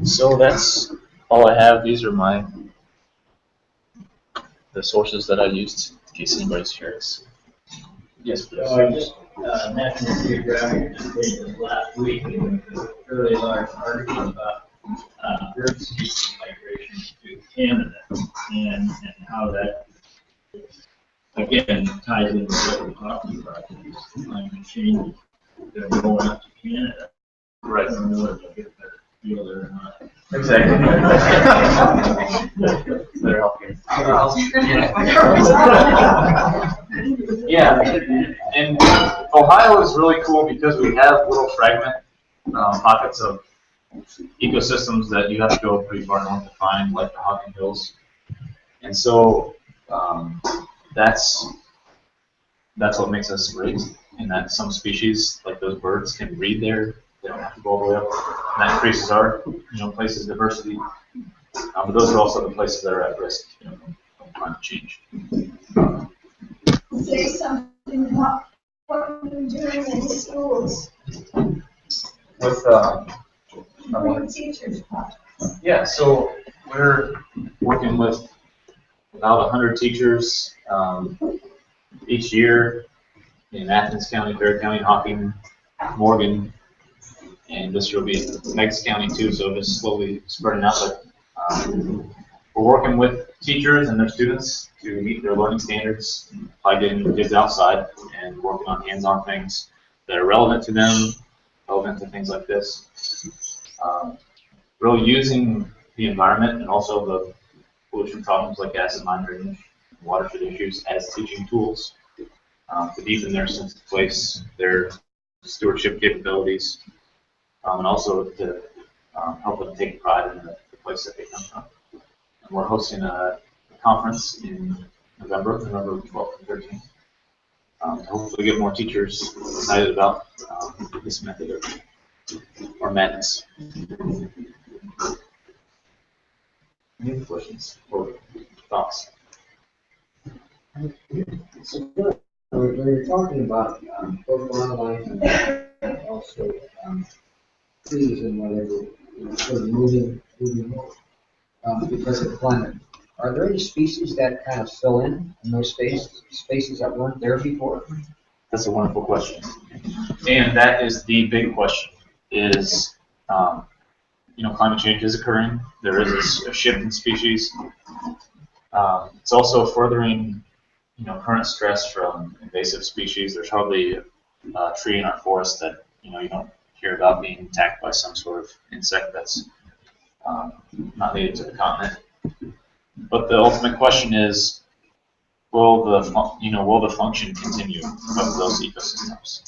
So that's all I have. These are the sources that I used, in case anybody's curious. Yes, please. So I just National Geographic just made this last week, and it was a fairly large article about bird species migration to Canada, and how that again ties into what we're talking about, these climate changes that are going up to Canada. Right. I don't know if they'll get a better feel there or not. Exactly. Better help you. Yeah, and Ohio is really cool because we have little fragment pockets of ecosystems that you have to go pretty far north to find, like the Hocking Hills. And so that's what makes us great, in that some species, like those birds, can breed there. They don't have to go all the way up. And that increases our, places diversity. But those are also the places that are at risk, from climate change. Say something about what we're doing in schools. With Teachers. yeah, so we're working with about 100 teachers each year in Athens County, Bear County, Hocking, Morgan, and this year will be in Meigs County too, so just slowly spreading out. But we're working with teachers and their students to meet their learning standards by getting kids outside and working on hands-on things that are relevant to them, relevant to things like this. Really using the environment and also the pollution problems like acid mine drainage, watershed issues as teaching tools to deepen their sense of place, their stewardship capabilities, and also to help them take pride in the place that they come from. And we're hosting a conference in November 12th and 13th, to hopefully get more teachers excited about this method or madness. Any questions or thoughts? So, when you're talking about both wildlife and also trees and whatever, sort of moving because of climate, are there any species that kind of fill in those spaces that weren't there before? That's a wonderful question. And that is the big question, is, climate change is occurring. There is a shift in species. It's also furthering, current stress from invasive species. There's hardly a tree in our forest that, you don't hear about being attacked by some sort of insect that's not native to the continent. But the ultimate question is, will the function continue of those ecosystems?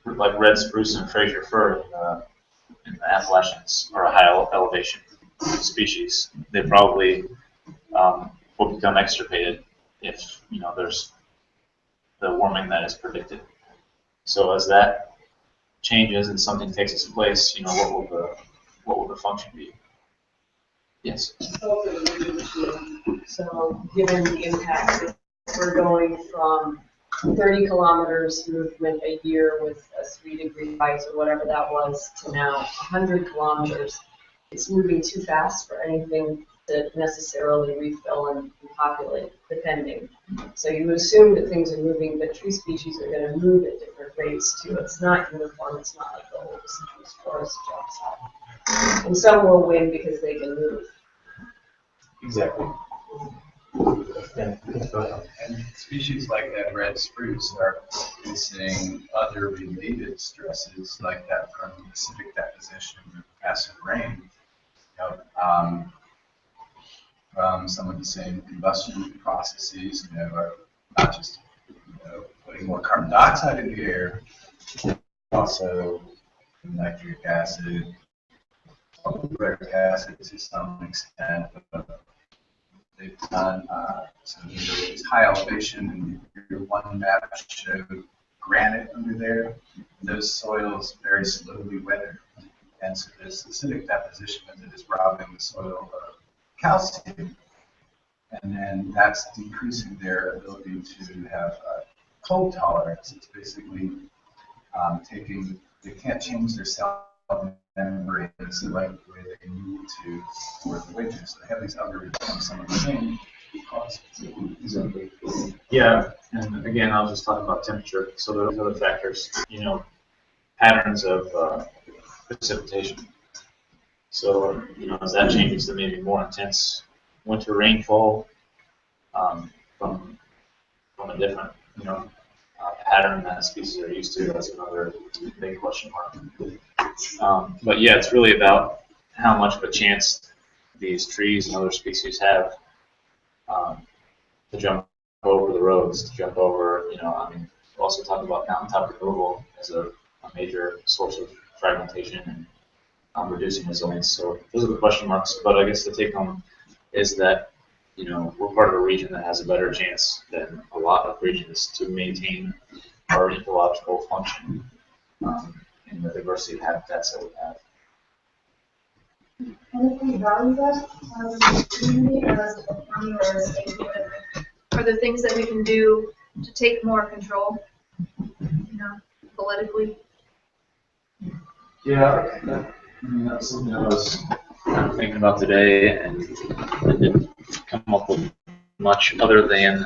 Like red spruce and Fraser fir in the Appalachians are a high elevation species. They probably will become extirpated if there's the warming that is predicted. So as that changes and something takes its place, you know, what will the function be? Yes. So given the impact, we're going from 30 kilometers movement a year with a 3-degree rise or whatever that was to now 100 kilometers. It's moving too fast for anything to necessarily refill and populate, depending. So you assume that things are moving, but tree species are going to move at different rates too. It's not uniform. It's not like the whole deciduous forest drops out. And some will win because they can move. Exactly. And species like that red spruce are facing other related stresses like that from acidic deposition of acid rain. You know, from some of the same combustion processes, you know, are not just putting more carbon dioxide in the air, also nitric acid, sulfuric acid to some extent. They've done so there's high elevation, and your one map showed granite under there. Those soils very slowly weather, and so this acidic deposition that is robbing the soil of calcium, and then that's decreasing their ability to have cold tolerance. It's basically they can't change their cell membranes the right way they need to for the winter. So they have these other some of the same causes. Exactly. Yeah, and again, I'll just talk about temperature. So those other factors, you know, patterns of precipitation. So, you know, as that changes to maybe more intense winter rainfall from a different, you know, pattern that species are used to, that's another big question mark. But yeah, it's really about how much of a chance these trees and other species have to jump over the roads, to jump over, you know, I mean, we also talk about mountaintop removal as a major source of fragmentation and reducing resilience. So those are the question marks. But I guess the take home is that, you know, we're part of a region that has a better chance than a lot of regions to maintain our ecological function in the diversity of habitats that we have. And if we value that as a community or as a family or as a stakeholder, Are there things that we can do to take more control, you know, politically? Yeah, that's something I was kind of thinking about today, and didn't come up with much other than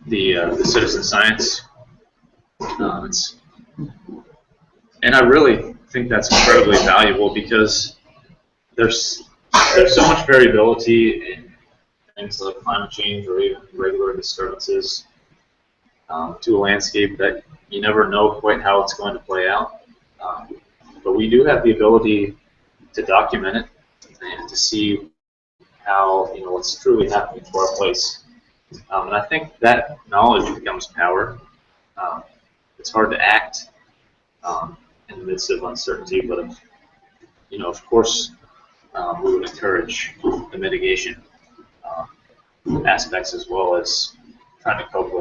the citizen science. And I really think that's incredibly valuable because there's so much variability in things like climate change or even regular disturbances to a landscape that you never know quite how it's going to play out. But we do have the ability to document it and to see how, you know, what's truly happening to our place. And I think that knowledge becomes power. It's hard to act in the midst of uncertainty, but you know, of course, we would encourage the mitigation aspects as well as trying to cope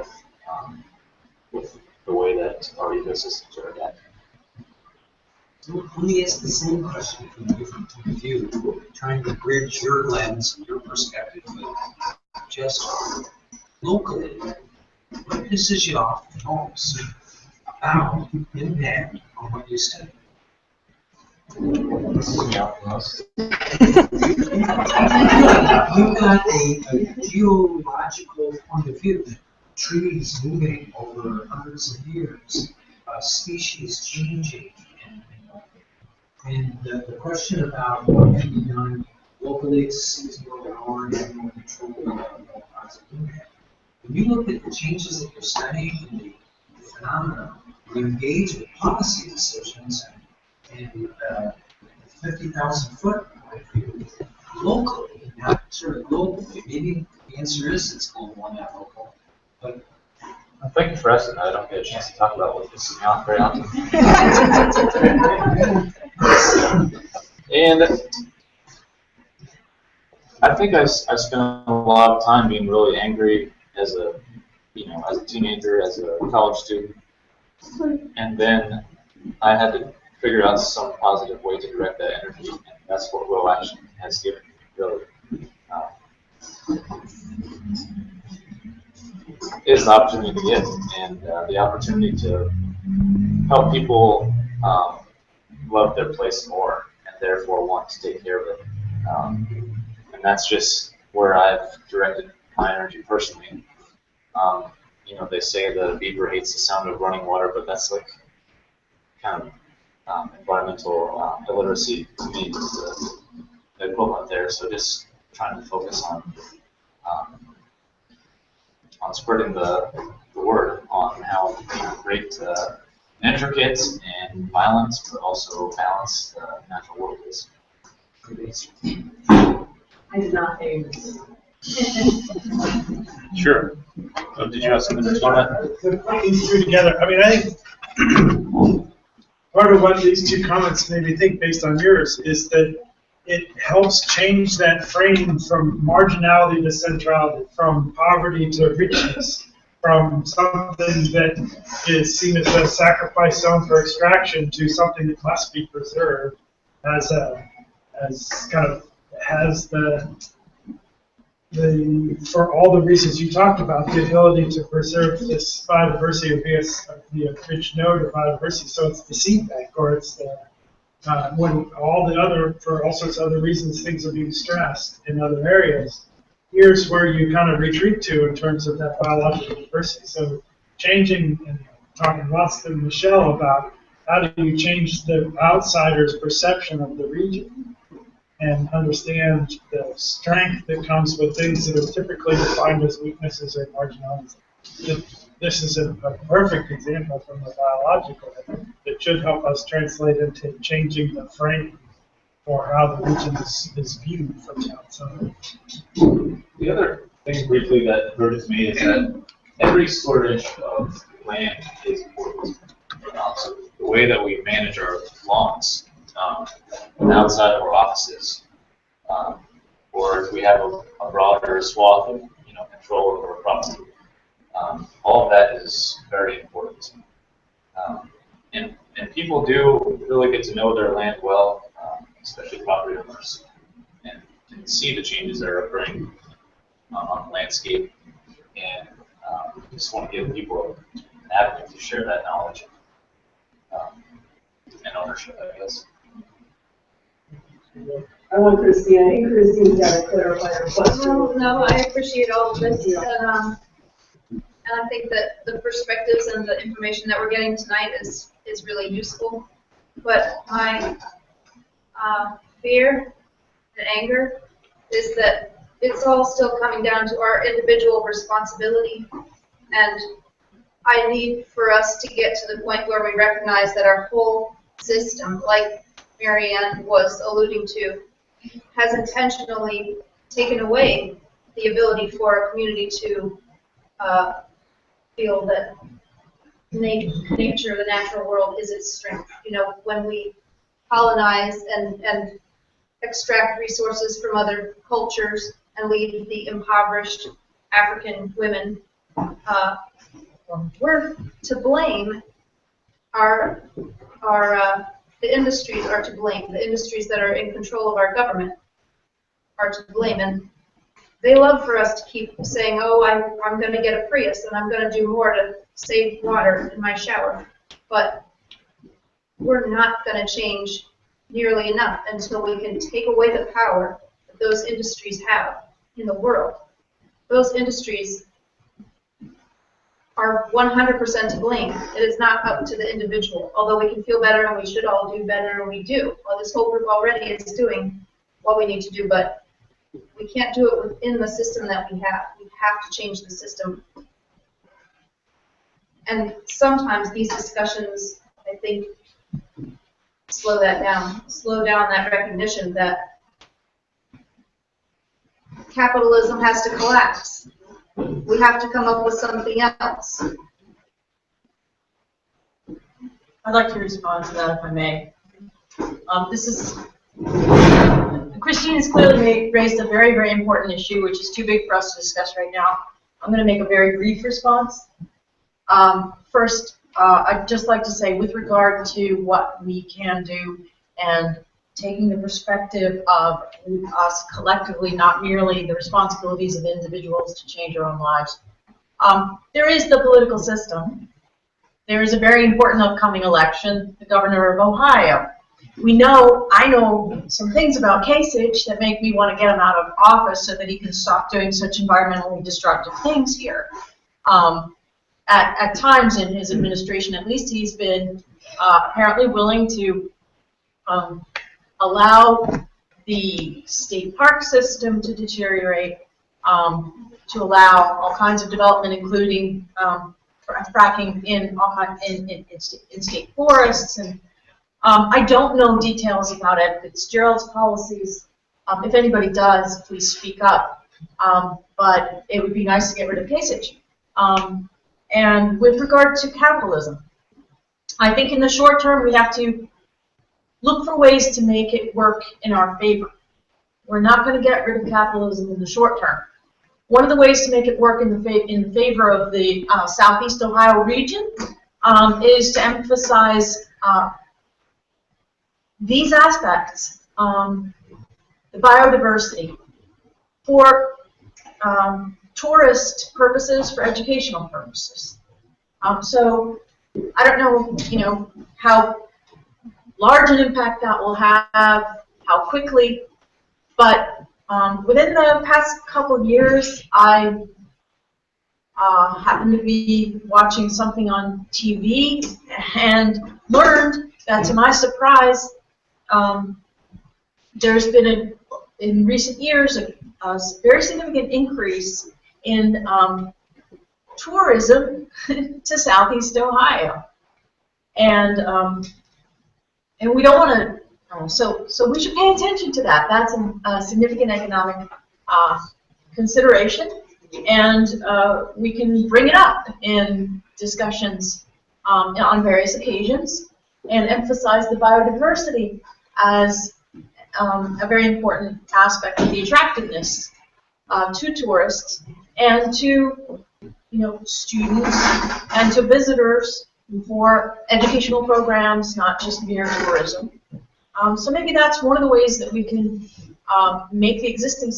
with the way that our ecosystems are adapting. Let me ask the same question from a different point of view, trying to bridge your lens and your perspective, but just locally, what pisses you off the most about impact on what you study? Pisses me off the most. You've got a geological point of view, trees moving over hundreds of years, species changing, and the question about what can be done locally to seize more power and more control of positive impact. When you look at the changes that you're studying and the phenomena, you engage with policy decisions and 50,000 foot point of view locally, not sort of globally. Maybe the answer is it's global and not local, but Thank you for asking that. I don't get a chance to talk about what pisses me off very often. And I think I spent a lot of time being really angry as a as a teenager, as a college student, and then I had to figure out some positive way to direct that energy, and that's what Will Action has given me, really. Is the opportunity to give, and the opportunity to help people love their place more, and therefore want to take care of it. And that's just where I've directed my energy personally. They say the beaver hates the sound of running water, but that's like kind of environmental illiteracy to me is the equivalent there. So just trying to focus on spreading the word on how great intricate and violent, but also balanced the natural world is. I did not think. Sure. Did you have something to comment? To put these two together, I mean, I think part of what these two comments made me think, based on yours, is that it helps change that frame from marginality to centrality, from poverty to richness, from something that is seen as a sacrifice zone for extraction to something that must be preserved as kind of has for all the reasons you talked about, the ability to preserve this biodiversity or be a rich node of biodiversity. So it's the seed bank, or it's the when for all sorts of other reasons, things are being stressed in other areas. Here's where you kind of retreat to in terms of that biological diversity. So changing, and talking lots to Michelle about how do you change the outsider's perception of the region and understand the strength that comes with things that are typically defined as weaknesses or marginalities. This is a perfect example from the biological that should help us translate into changing the frame for how the region is viewed from the outside. The other thing briefly that occurred to me is that every square inch of land is important. So the way that we manage our lawns outside of our offices, or if we have a broader swath of control over our property, all of that is very important. And people do really get to know their land well, especially property owners, and see the changes that are occurring on the landscape. And just want to give people an avenue to share that knowledge and ownership, I guess. I want Christine. I think Christine's got to clarify her question. No, I appreciate all of this, and I think that the perspectives and the information that we're getting tonight is really useful. But my fear and anger is that it's all still coming down to our individual responsibility, and I need for us to get to the point where we recognize that our whole system, like Marianne was alluding to, has intentionally taken away the ability for a community to feel that nature, the natural world, is its strength. When we colonize and extract resources from other cultures and leave the impoverished African women, we're to blame. The industries are to blame. The industries that are in control of our government are to blame. And they love for us to keep saying, oh, I'm going to get a Prius and I'm going to do more to save water in my shower. But we're not going to change nearly enough until we can take away the power that those industries have in the world. Those industries are 100% to blame. It is not up to the individual, although we can feel better and we should all do better, and we do. Well, this whole group already is doing what we need to do, but we can't do it within the system that we have. We have to change the system. And sometimes these discussions, I think, slow that down. Slow down that recognition that capitalism has to collapse. We have to come up with something else. I'd like to respond to that, if I may. Christine has clearly raised a very, very important issue, which is too big for us to discuss right now. I'm going to make a very brief response. First, I'd just like to say, with regard to what we can do and taking the perspective of us collectively, not merely the responsibilities of individuals to change our own lives, there is the political system. There is a very important upcoming election, the governor of Ohio. I know some things about Kasich that make me want to get him out of office so that he can stop doing such environmentally destructive things here. At times in his administration, at least, he's been apparently willing to allow the state park system to deteriorate, to allow all kinds of development, including fracking in state forests. And I don't know details about Ed Fitzgerald's policies. If anybody does, please speak up. But it would be nice to get rid of Kasich. And with regard to capitalism, I think in the short term we have to look for ways to make it work in our favor. We're not going to get rid of capitalism in the short term. One of the ways to make it work in favor of the Southeast Ohio region is to emphasize these aspects, the biodiversity, for tourist purposes, for educational purposes. So I don't know, how large an impact that will have, how quickly, but within the past couple of years, I happened to be watching something on TV and learned that, to my surprise, there's been in recent years a very significant increase in tourism to Southeast Ohio, and we don't want to. So we should pay attention to that. That's a significant economic consideration, and we can bring it up in discussions on various occasions and emphasize the biodiversity as a very important aspect of the attractiveness to tourists and to students and to visitors for educational programs, not just mere tourism. So maybe that's one of the ways that we can make the existing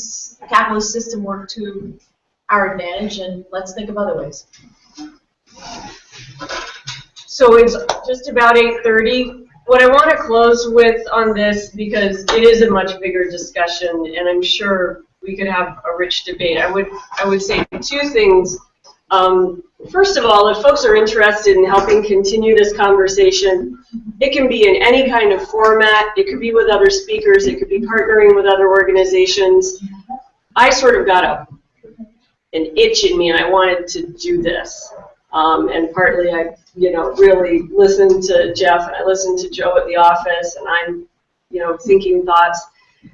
capitalist system work to our advantage, and let's think of other ways. So it's just about 8:30. What I want to close with on this, because it is a much bigger discussion, and I'm sure we could have a rich debate. I would say two things. First of all, if folks are interested in helping continue this conversation, it can be in any kind of format. It could be with other speakers. It could be partnering with other organizations. I sort of got an itch in me, and I wanted to do this. And partly I, really listened to Geoff, and I listened to Joe at the office, and I'm, thinking thoughts.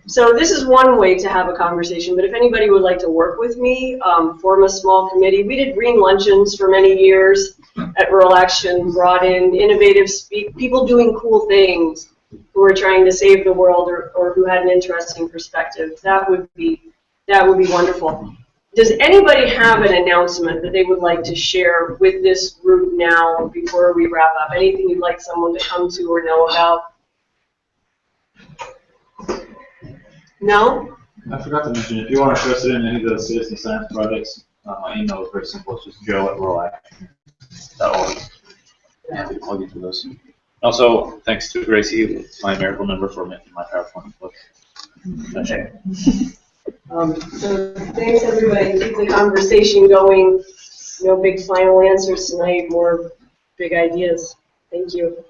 So this is one way to have a conversation, but if anybody would like to work with me, form a small committee. We did green luncheons for many years at Rural Action, brought in innovative people doing cool things who were trying to save the world or who had an interesting perspective. That would be wonderful. Does anybody have an announcement that they would like to share with this group now before we wrap up? Anything you'd like someone to come to or know about? No? I forgot to mention, if you are interested in any of those citizen science projects, my email is very simple. It's just joe@ruralaction.org. I'll plug you through those. Also, thanks to Gracie, my Miracle member, for making my PowerPoint book. Okay. So thanks everybody. Keep the conversation going. No big final answers tonight, more big ideas. Thank you.